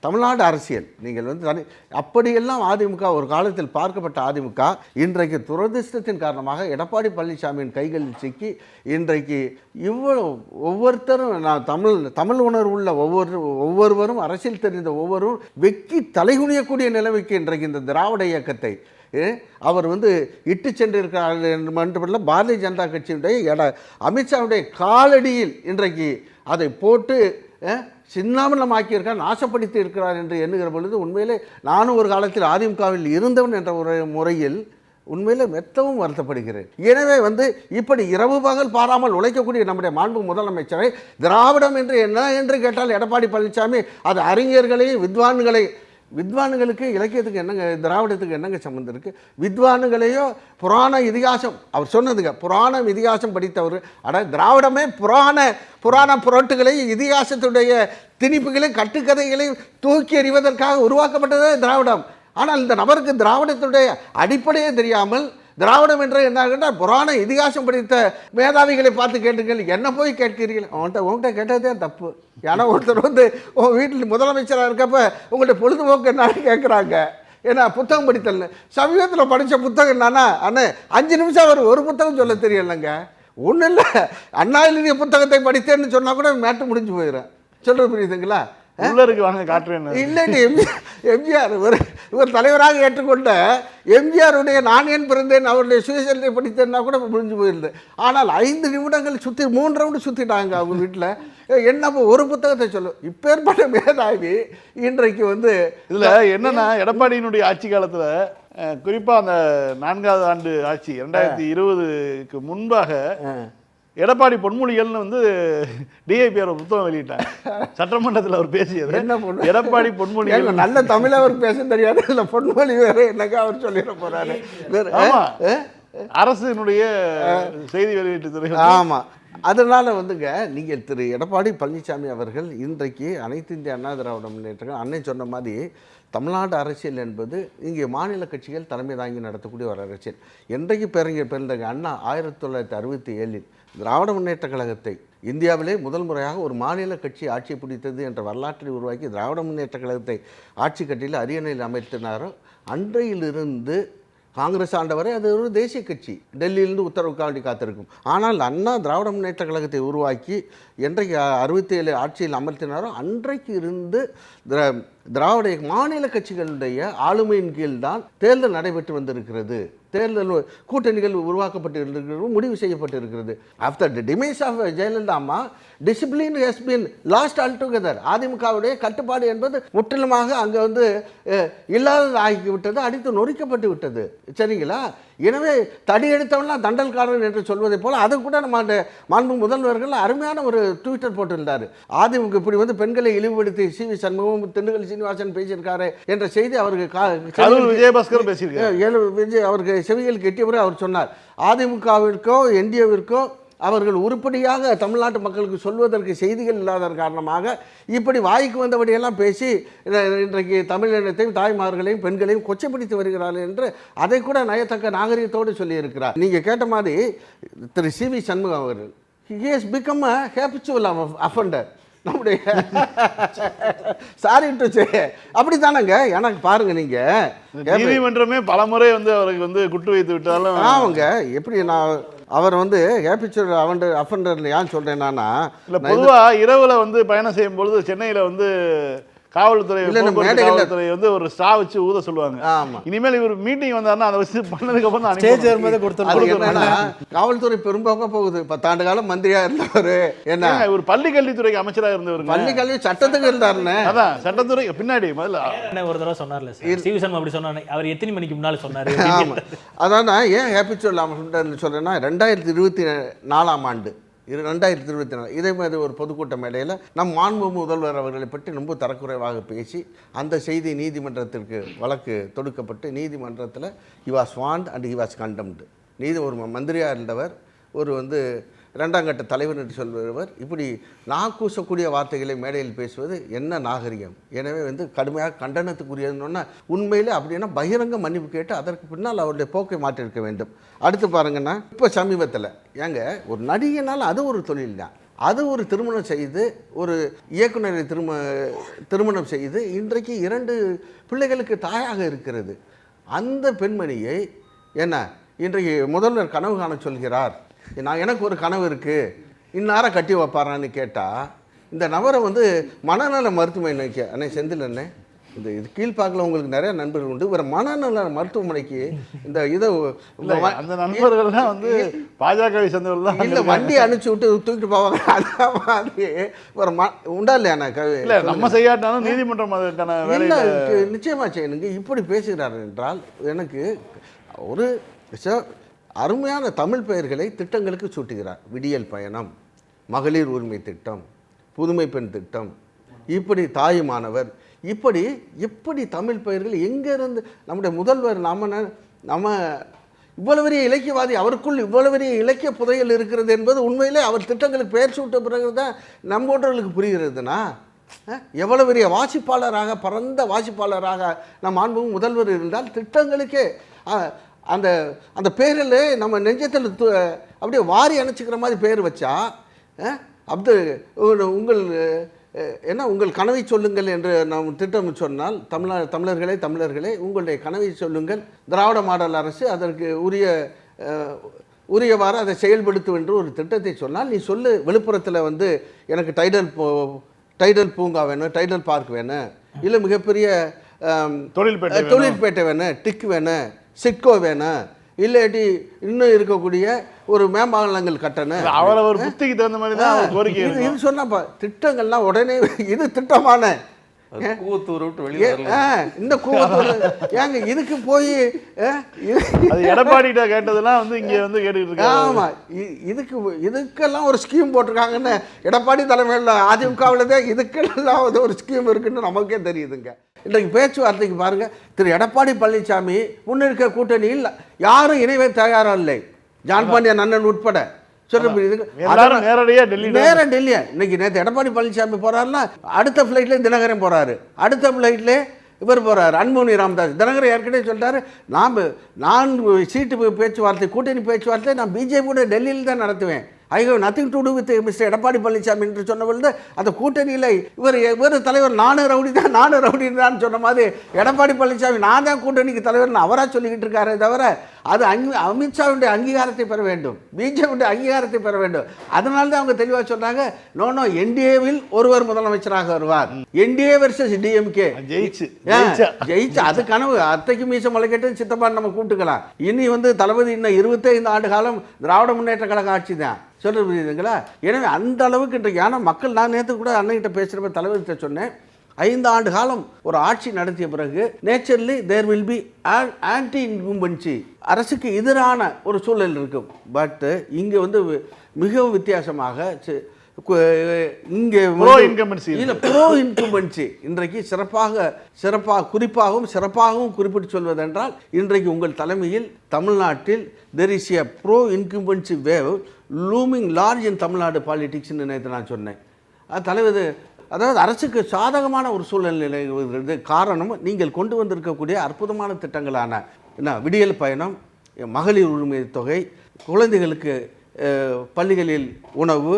தமிழ்நாடு அரசியல் நீங்கள் அப்படியெல்லாம் அதிமுக ஒரு காலத்தில் பார்க்கப்பட்ட அதிமுக இன்றைக்கு துரதிர்ஷ்டத்தின் காரணமாக எடப்பாடி பழனிசாமியின் கைகளில் சிக்கி இன்றைக்கு இவ்வளவு ஒவ்வொருத்தரும் நான் தமிழ் உணர்வுள்ள ஒவ்வொருவரும் அரசியல் தெரிந்த ஒவ்வொருவரும் வெக்கி தலைகுனியக்கூடிய நிலைமைக்கு இன்றைக்கு இந்த திராவிட இயக்கத்தை அவர் இட்டு சென்றிருக்கிறார்கள் என்று மட்டுமல்ல, பாரதிய ஜனதா கட்சியுடைய அமித்ஷாவுடைய காலடியில் இன்றைக்கு அதை போட்டு சின்னாமலமாக்கியிருக்கார், நாசப்படுத்தி இருக்கிறார் என்று எண்ணுகிற பொழுது உண்மையிலே நானும் ஒரு காலத்தில் அதிமுகவில் இருந்தவன் என்ற ஒரு முறையில் உண்மையிலே மெத்தவும் வருத்தப்படுகிறேன். எனவே இப்படி இரவு பகல் பாராமல் உழைக்கக்கூடிய நம்முடைய மாண்பு முதலமைச்சரை திராவிடம் என்று என்ன என்று கேட்டால் எடப்பாடி பழனிசாமி அது அறிஞர்களையும் வித்வான்களுக்கு இலக்கியத்துக்கு என்னங்க திராவிடத்துக்கு என்னங்க சம்மந்தம் இருக்குது? வித்வான்களையோ புராண இதிகாசம் அவர் சொன்னதுங்க, புராணம் இதிகாசம் படித்தவர். திராவிடமே புராண புரட்டுகளையும் இதிகாசத்துடைய திணிப்புகளையும் கட்டுக்கதைகளையும் தூக்கி எறிவதற்காக உருவாக்கப்பட்டதே திராவிடம். ஆனால் இந்த நபருக்கு திராவிடத்துடைய அடிப்படையே தெரியாமல் திராவிடம் என்ற என்ன புராண இதிகாசம் படித்த மேதாவிகளை பார்த்து கேட்டுங்கள், என்ன போய் கேட்கிறீர்கள்? உங்கள்கிட்ட கேட்டதே தப்பு. ஏன்னா ஒருத்தர் உங்கள் வீட்டில் முதலமைச்சராக இருக்கப்ப உங்கள்கிட்ட பொழுதுபோக்கு என்னன்னு கேட்குறாங்க. ஏன்னா புத்தகம் படித்தல் சமீபத்தில் படித்த புத்தகம் என்னன்னா, அண்ணே 5 நிமிஷம் ஒரு புத்தகம் சொல்ல தெரியலைங்க. ஒன்றும் இல்லை, அண்ணா எழுதிய புத்தகத்தை படித்தேன்னு சொன்னால் கூட மேட்டு முடிஞ்சு போயிடும். சொல்கிறது புரியுதுங்களா? வாங்க காட்டுறேன். இல்லைட்டு எம்ஜிஆர் இவர் தலைவராக ஏற்றுக்கொண்ட எம்ஜிஆருடைய நான் ஏன் பிறந்தேன் அவருடைய சுயசரிதை படித்தேன்னா கூட முடிஞ்சு போயிருந்தேன். ஆனால் 5 நிமிடங்கள் 3 ரவுண்டு சுற்றிட்டாங்க அவங்க வீட்டில். என்ன ஒரு புத்தகத்தை சொல்லும் இப்பேற்பட்ட மேதாவி இன்றைக்கு இதில் என்னன்னா எடப்பாடியினுடைய ஆட்சி காலத்தில் குறிப்பாக அந்த 4வது ஆண்டு ஆட்சி 2020க்கு முன்பாக எடப்பாடி பொன்மொழிகள்னு டிஐபிஆர் புத்தகம் வெளியிட்டாங்க. சட்டமன்றத்தில் அவர் பேசியது என்ன பொண்ணு எடப்பாடி பொன்மொழி நல்ல தமிழ் அவர் பேச தெரியாது, இல்லை பொன்மொழி வேறு என்னக்கா அவர் சொல்லிட போறாரு. அரசினுடைய செய்தி வெளியீட்டு துறை. ஆமாம், அதனால் வந்துங்க நீங்கள் திரு எடப்பாடி பழனிசாமி அவர்கள் இன்றைக்கு அனைத்து இந்திய அண்ணா திராவிட முன்னேற்றங்கள் அன்னை சொன்ன மாதிரி தமிழ்நாடு அரசியல் என்பது இங்கே மாநில கட்சிகள் தலைமை தாங்கி நடத்தக்கூடிய ஒரு அரசியல். என்றைக்கு பிறந்தங்க அண்ணா 1967 திராவிட முன்னேற்ற கழகத்தை இந்தியாவிலே முதல் முறையாக ஒரு மாநில கட்சி ஆட்சி பிடித்தது என்ற வரலாற்றை உருவாக்கி திராவிட முன்னேற்ற கழகத்தை ஆட்சி கட்டியில் அரியணையில் அமைத்தினாரோ அன்றையிலிருந்து காங்கிரஸ் ஆண்டவரை அது ஒரு தேசிய கட்சி டெல்லியிலிருந்து உத்தரவுக்காண்டி காத்திருக்கும். ஆனால் அண்ணா திராவிட முன்னேற்ற கழகத்தை உருவாக்கி என்றைக்கு 67 ஆட்சியில் அமர்த்தினாரோ அன்றைக்கு இருந்து திராவிட மாநில கட்சிகளுடைய ஆளுமையின் கீழ் தான் தேர்தல் நடைபெற்று வந்திருக்கிறது. தேர்தல் கூட்டணிகள் உருவாக்கப்பட்டிருக்கிறது, முடிவு செய்யப்பட்டிருக்கிறது. ஆஃப்டர் தி டிமேஸ் ஆஃப் ஜெயலலிதா அம்மா discipline has been lost all together. அதிமுகவுடைய கட்டுப்பாடு என்பது முற்றிலுமாக அங்கே வந்து இல்லாதது ஆகிவிட்டது, அடித்து நொறுக்கப்பட்டு விட்டது. சரிங்களா? எனவே தடி எடுத்தவன்லாம் தண்டல்காரன் என்று சொல்வதை போல் அதை கூட நம்ம அந்த மாண்பு முதல்வர்கள் அருமையான ஒரு ட்விட்டர் போட்டிருந்தார். அதிமுக இப்படி வந்து பெண்களை இழிவுபடுத்தி சி.வி. சண்முகம் திண்டுக்கல் சீனிவாசன் பேசியிருக்காரு என்ற செய்தி அவருக்கு விஜயபாஸ்கர் பேசியிருக்காரு. அவருக்கு செவிகளுக்கு எட்டியவரை அவர் சொன்னார். அதிமுகவிற்கோ என்டிஏவிற்கோ அவர்கள் உருப்படியாக தமிழ்நாட்டு மக்களுக்கு சொல்வதற்கு செய்திகள் இல்லாத காரணமாக இப்படி வாய்க்கு வந்தபடியெல்லாம் பேசி இன்றைக்கு தமிழினத்தையும் தாய்மார்களையும் பெண்களையும் கொச்சைப்படுத்தி வருகிறார்கள் என்று அதை கூட நயத்தக்க நாகரிகத்தோடு சொல்லியிருக்கிறார். நீங்கள் கேட்ட மாதிரி திரு சி.வி. சண்முகம் அவர்கள் he has become a habitual offender. நம்முடைய சாரி டு சே அப்படி தானங்க. எனக்கு பாருங்க, நீங்க நீதிமன்றமே பல முறை வந்து அவருக்கு வந்து குட்டு வைத்து விட்டாலும் அவங்க எப்படி நான் அவர் வந்து ஹேபிச்சுவல் அஃபண்டர் ஏன் சொல்றேன்னா, இல்லை பொதுவாக இரவில் வந்து பயணம் செய்யும் பொழுது சென்னையில் வந்து காவல்துறை வந்து ஒரு ஸ்ட்ரா வச்சு ஊத சொல்லுவாங்க. இனிமேல் இவர் மீட்டிங் வந்தாருன்னா அதை வச்சு பண்ணதுக்கு அப்புறம் தான் ஸ்டேஜ் வரும்போது கொடுத்துருவாங்க. காவல்துறை பெரும்பாக்க போகுது. 10 ஆண்டு காலம் மந்திரியா இருந்தவர், என்ன ஒரு பள்ளி கல்வித்துறைக்கு அமைச்சராக இருந்தவர், பள்ளி கல்வி சட்டத்துக்கு இருந்தாருன்னு. அதான் சட்டத்துறை பின்னாடி முதல்ல ஒரு தடவை சொன்னார்ல சிவசன் அப்படி சொன்னாரு. அவர் எத்தனை மணிக்கு முன்னால சொன்னாரு? அதான் நான் ஏன் ஹேபிச்சுவல் அஃபண்டர்னு சொல்றேன்னா 2024 ஆண்டு 2024 இதே மாதிரி ஒரு பொதுக்கூட்ட மேடையில் நம் மாண்பு முதல்வர் அவர்களை பற்றி ரொம்ப தரக்குறைவாக பேசி அந்த செய்தி நீதிமன்றத்திற்கு வழக்கு தொடுக்கப்பட்டு நீதிமன்றத்தில் he was warned and he was condemned. ஒரு மந்திரியாக இருந்தவர், ஒரு வந்து 2ஆம் கட்ட தலைவர் என்று சொல்பவர் இப்படி நாக்கூசக்கூடிய வார்த்தைகளை மேடையில் பேசுவது என்ன நாகரிகம்? எனவே வந்து கடுமையாக கண்டனத்துக்குரியதுன்னா உண்மையிலே அப்படின்னா பகிரங்க மன்னிப்பு கேட்டு அதற்கு பின்னால் அவருடைய போக்கை மாற்றிருக்க வேண்டும். அடுத்து பாருங்கன்னா, இப்போ சமீபத்தில் ஏங்க ஒரு நடிகைனால் அது ஒரு தொழில் தான். அது ஒரு திருமணம் செய்து ஒரு இயக்குநரை திருமணம் செய்து இன்றைக்கு 2 பிள்ளைகளுக்கு தாயாக இருக்கிறது. அந்த பெண்மணியை என்ன இன்றைக்கு முதல்வர் கனவு காண சொல்கிறார். எனக்கு ஒரு கனவு இருக்குது, இன்னாரை கட்டி வைப்பாரான்னு கேட்டால் இந்த நபரை வந்து மனநல மருத்துவமனைக்கு அண்ணே செந்தில் அண்ணே இந்த இது கீழ்பாக்கில் உங்களுக்கு நிறைய நண்பர்கள் உண்டு, ஒரு மனநல மருத்துவமனைக்கு இந்த இதை அந்த நண்பர்கள்லாம் வந்து பாஜகவை சேர்ந்தவர்கள் இல்லை வண்டி அனுப்பிச்சி விட்டு தூக்கிட்டு போவாங்க. அந்த மாதிரி ஒரு உண்டா இல்லையா? இல்லை நம்ம செய்யாட்டாலும் நீதிமன்றம் அதற்கான வேலை நிச்சயமாக செய்யணுங்க. இப்படி பேசுகிறார் என்றால் எனக்கு ஒரு அருமையான தமிழ் பெயர்களை திட்டங்களுக்கு சூட்டுகிறார். விடியல் பயணம், மகளிர் உரிமை திட்டம், புதுமை பெண் திட்டம், இப்படி தாயுமானவர், இப்படி தமிழ் பெயர்கள் எங்கேருந்து நம்முடைய முதல்வர் நம்ம இவ்வளவு பெரிய இலக்கியவாதி, அவருக்குள் இவ்வளவு பெரிய இலக்கிய புதையல் இருக்கிறது என்பது உண்மையிலே அவர் திட்டங்களுக்கு பெயர் சூட்ட பிறகு தான் நம்மோன்றவர்களுக்கு புரிகிறதுனா எவ்வளவு பெரிய வாசிப்பாளராக பரந்த வாசிப்பாளராக நம் மாண்பு முதல்வர் இருந்தால் திட்டங்களுக்கே அந்த அந்த பேரில் நம்ம நெஞ்சத்தில் அப்படியே வாரி அணைச்சிக்கிற மாதிரி பேர் வச்சா உங்கள் கனவை சொல்லுங்கள் என்று நாம் திட்டம் சொன்னால் தமிழர்களே உங்களுடைய கனவை சொல்லுங்கள், திராவிட மாடல் அரசு அதற்கு உரியவாறு அதை செயல்படுத்தும் என்று ஒரு திட்டத்தை சொன்னால் நீ சொல்லு, விழுப்புரத்தில் வந்து எனக்கு டைடல் பூங்கா வேணும், டைடல் பார்க் வேணும், இல்லை மிகப்பெரிய தொழில்பேட்டை வேணும், டிக் வேணும், சிட்கோ வேணும், இல்லாட்டி இன்னும் இருக்கக்கூடிய ஒரு மேம்பாலங்கள் கட்டணும். அவரவர் புத்திக்கு தகுந்த மாதிரி தான் கோரிக்கை. இது சொன்னா திட்டங்கள்லாம் உடனே இது திட்டமான இந்த கூவத்தூர் ஏங்க இதுக்கு போய் எடப்பாடிட்ட கேட்டதெல்லாம் வந்து இங்கே வந்து கேட்டுக்கிட்டு இருக்காங்க. ஆமாம், இதுக்கெல்லாம் ஒரு ஸ்கீம் போட்டிருக்காங்கன்னு எடப்பாடி தலைமையில் அதிமுகவில் தான் இதுக்கெல்லாம் ஒரு ஸ்கீம் இருக்குன்னு நமக்கே தெரியுதுங்க. இன்றைக்கு பேச்சுவார்த்தைக்கு பாருங்கள், திரு எடப்பாடி பழனிசாமி முன்னிருக்க கூட்டணியில் யாரும் இணைவே தயாராக இல்லை. ஜான் பாண்டியன் அண்ணன் உட்பட சொல்ல புரியுது. எல்லாரும் நேரடியா டெல்லி நேரம் டெல்லியா இன்னைக்கு நேற்று எடப்பாடி பழனிசாமி போறாருன்னா அடுத்த ஃப்ளைட்ல தினகரன் போறாரு, அடுத்த ஃப்ளைட்ல இவர் போறாரு அன்புமணி ராமதாஸ். தினகரன் ஏற்கனவே சொல்லிட்டாரு, நான் சீட்டு பேச்சுவார்த்தை கூட்டணி பேச்சுவார்த்தை நான் பிஜேபி கூட டெல்லியில் தான் நடத்துவேன். I have nothing to do with mister Edappadi Palaniswami என்று சொன்ன பொழுது அந்த கூட்டணியில் இவர் தலைவர் நானும் ரவுடி தான் சொன்ன மாதிரி எடப்பாடி பழனிசாமி நான் தான் கூட்டணிக்கு தலைவர்னு அவராக சொல்லிக்கிட்டு இருக்காரே தவிர அது அமித்ஷாவுடைய அங்கீகாரத்தை பெற வேண்டும், பிஜேபியுடைய அங்கீகாரத்தை பெற வேண்டும். அதனால தான் அவங்க தெளிவாக சொன்னாங்க, நோ என்டிஏவில் ஒருவர் முதலமைச்சராக வருவார், என்டிஏ வெர்சஸ் டிஎம்கே ஜெயிச்சு அது கனவு. அத்தைக்கு மீச முளைக்கட்டு சித்தப்பா நம்ம கூப்பிட்டுக்கலாம். இனி தளபதி இன்னும் 25 ஆண்டு காலம் திராவிட முன்னேற்ற கழக ஆட்சி தான். சொல்ல புரியுதுங்களா? எனவே அந்த அளவுக்கு இன்றைக்கு ஏன்னா மக்கள், நான் நேற்று கூட அன்னைகிட்ட பேசுகிறப்ப தலைவர்கிட்ட சொன்னேன், 5 ஆண்டு காலம் ஒரு ஆட்சி நடத்திய பிறகு naturally there will be anti incumbency, அரசுக்கு எதிரான ஒரு சூழல் இருக்கும். பட் இங்கே மிகவும் வித்தியாசமாக இங்கே ப்ரோ இன்கம்பன்சி இன்றைக்கு சிறப்பாகவும் குறிப்பிட்டு சொல்வதென்றால், இன்றைக்கு உங்கள் தலைமையில் தமிழ்நாட்டில் there is a pro incumbency wave looming large in Tamil Nadu பாலிடிக்ஸ்ன்னு நேற்று நான் சொன்னேன். தலைவர் அதாவது அரசுக்கு சாதகமான ஒரு சூழ்நிலை காரணம் நீங்கள் கொண்டு வந்திருக்கக்கூடிய அற்புதமான திட்டங்களான விடியல் பயணம், மகளிர் உரிமை தொகை, குழந்தைகளுக்கு பள்ளிகளில் உணவு,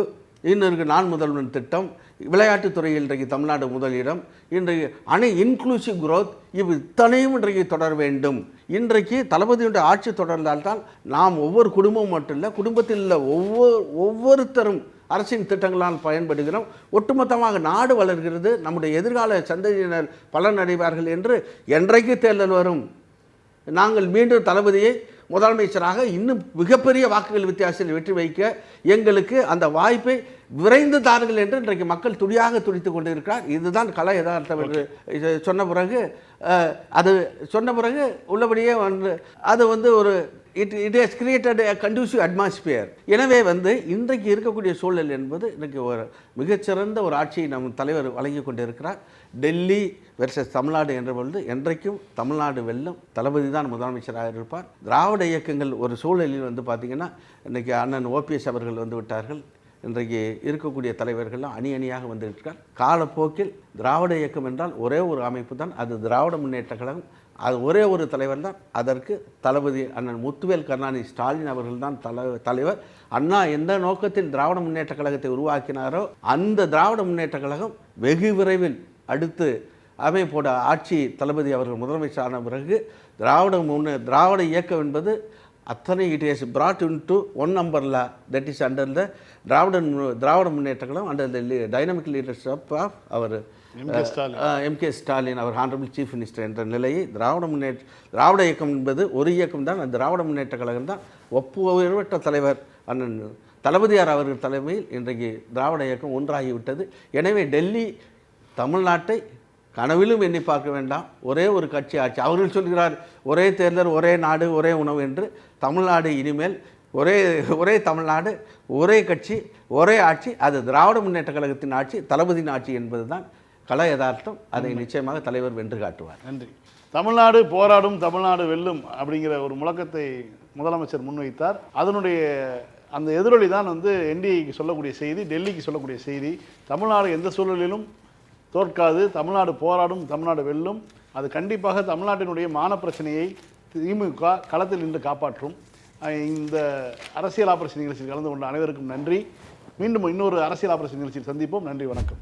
இன்னொரு நான் முதல்வன் திட்டம், விளையாட்டுத்துறையில் இன்றைக்கு தமிழ்நாடு முதலிடம், இன்றைக்கு இன்க்ளூசிவ் குரோத், இத்தனையும் இன்றைக்கு தொடர வேண்டும். இன்றைக்கு தளபதியுடைய ஆட்சி தொடர்ந்தால்தான் நாம் ஒவ்வொரு குடும்பமும் மட்டும் இல்லை, குடும்பத்தில் உள்ள ஒவ்வொருத்தரும் அரசின் திட்டங்களால் பயன்படுகிறோம். ஒட்டுமொத்தமாக நாடு வளர்கிறது, நம்முடைய எதிர்கால சந்ததியினர் பலனடைவார்கள் என்று என்றைக்கு தேர்தல் வரும் நாங்கள் மீண்டும் தளபதியை முதலமைச்சராக இன்னும் மிகப்பெரிய வாக்குகள் வித்தியாசத்தில் வெற்றி வைக்க எங்களுக்கு அந்த வாய்ப்பை விரைந்து தாருங்கள் என்று இன்றைக்கு மக்கள் துடியாக துடித்து கொண்டு இருக்கிறார். இதுதான் கலை யதார்த்தம் என்று சொன்ன பிறகு உள்ளபடியே அது ஒரு it has created a conducive atmosphere. எனவே இன்றைக்கு இருக்கக்கூடிய சூழல் என்பது இன்றைக்கு ஒரு மிகச்சிறந்த ஒரு ஆட்சியை நம் தலைவர் வழங்கி கொண்டிருக்கிறார். டெல்லி வெர்சஸ் தமிழ்நாடு என்ற பொழுது என்றைக்கும் தமிழ்நாடு வெல்லும், தளபதி தான் முதலமைச்சராக இருப்பார். திராவிட இயக்கங்கள் ஒரு சூழலில் பார்த்திங்கன்னா இன்றைக்கி அண்ணன் ஓபிஎஸ் அவர்கள் விட்டார்கள். இன்றைக்கு இருக்கக்கூடிய தலைவர்கள்லாம் அணியாக வந்திருக்கிறார். காலப்போக்கில் திராவிட இயக்கம் என்றால் ஒரே ஒரு அமைப்பு தான், அது திராவிட முன்னேற்ற கழகம். அது ஒரே ஒரு தலைவர் தான். அதற்கு தளபதி அண்ணன் முத்துவேல் கருணாநிதி ஸ்டாலின் அவர்கள் தான் தலைவர். அண்ணா எந்த நோக்கத்தில் திராவிட முன்னேற்ற கழகத்தை உருவாக்கினாரோ அந்த திராவிட முன்னேற்ற கழகம் வெகு விரைவில் அடுத்து அமைப்போட ஆட்சி தளபதி அவர்கள் முதலமைச்சரான பிறகு திராவிட இயக்கம் என்பது அத்தனை it is brought into one umbrella, that is under the Dravida Munnetra Kazhagam under the dynamic leadership of our MK Stalin அவர் ஹானரபிள் சீஃப் மினிஸ்டர் என்ற நிலையை திராவிட இயக்கம் என்பது ஒரு இயக்கம் தான், அந்த திராவிட முன்னேற்ற கழகம் தான். ஒப்புயர்வற்ற தலைவர் அண்ணன் தளபதியார் அவர்கள் தலைமையில் இன்றைக்கு திராவிட இயக்கம் ஒன்றாகிவிட்டது. எனவே டெல்லி தமிழ்நாட்டை கனவிலும் எண்ணி பார்க்க வேண்டாம், ஒரே ஒரு கட்சி ஆட்சி. அவர்கள் சொல்கிறார் ஒரே தேர்தல், ஒரே நாடு, ஒரே உணவு என்று. தமிழ்நாடு இனிமேல் ஒரே தமிழ்நாடு, ஒரே கட்சி, ஒரே ஆட்சி. அது திராவிட முன்னேற்ற கழகத்தின் ஆட்சி, தளபதியின் ஆட்சி என்பது தான் கல யதார்த்தம். அதை நிச்சயமாக தலைவர் வென்று காட்டுவார். நன்றி. தமிழ்நாடு போராடும், தமிழ்நாடு வெல்லும் அப்படிங்கிற ஒரு முழக்கத்தை முதலமைச்சர் முன்வைத்தார். அதனுடைய அந்த எதிரொலி தான் என்டிஏக்கு சொல்லக்கூடிய செய்தி, டெல்லிக்கு சொல்லக்கூடிய செய்தி. தமிழ்நாடு எந்த சூழலிலும் தோற்காது, தமிழ்நாடு போராடும், தமிழ்நாடு வெல்லும். அது கண்டிப்பாக தமிழ்நாட்டினுடைய மான பிரச்சனையை திமுக களத்தில் நின்று காப்பாற்றும். இந்த அரசியல் ஆபரேஷன் நிகழ்ச்சியில் கலந்து கொண்ட அனைவருக்கும் நன்றி. மீண்டும் இன்னொரு அரசியல் ஆபரேஷன் நிகழ்ச்சியில் சந்திப்போம். நன்றி, வணக்கம்.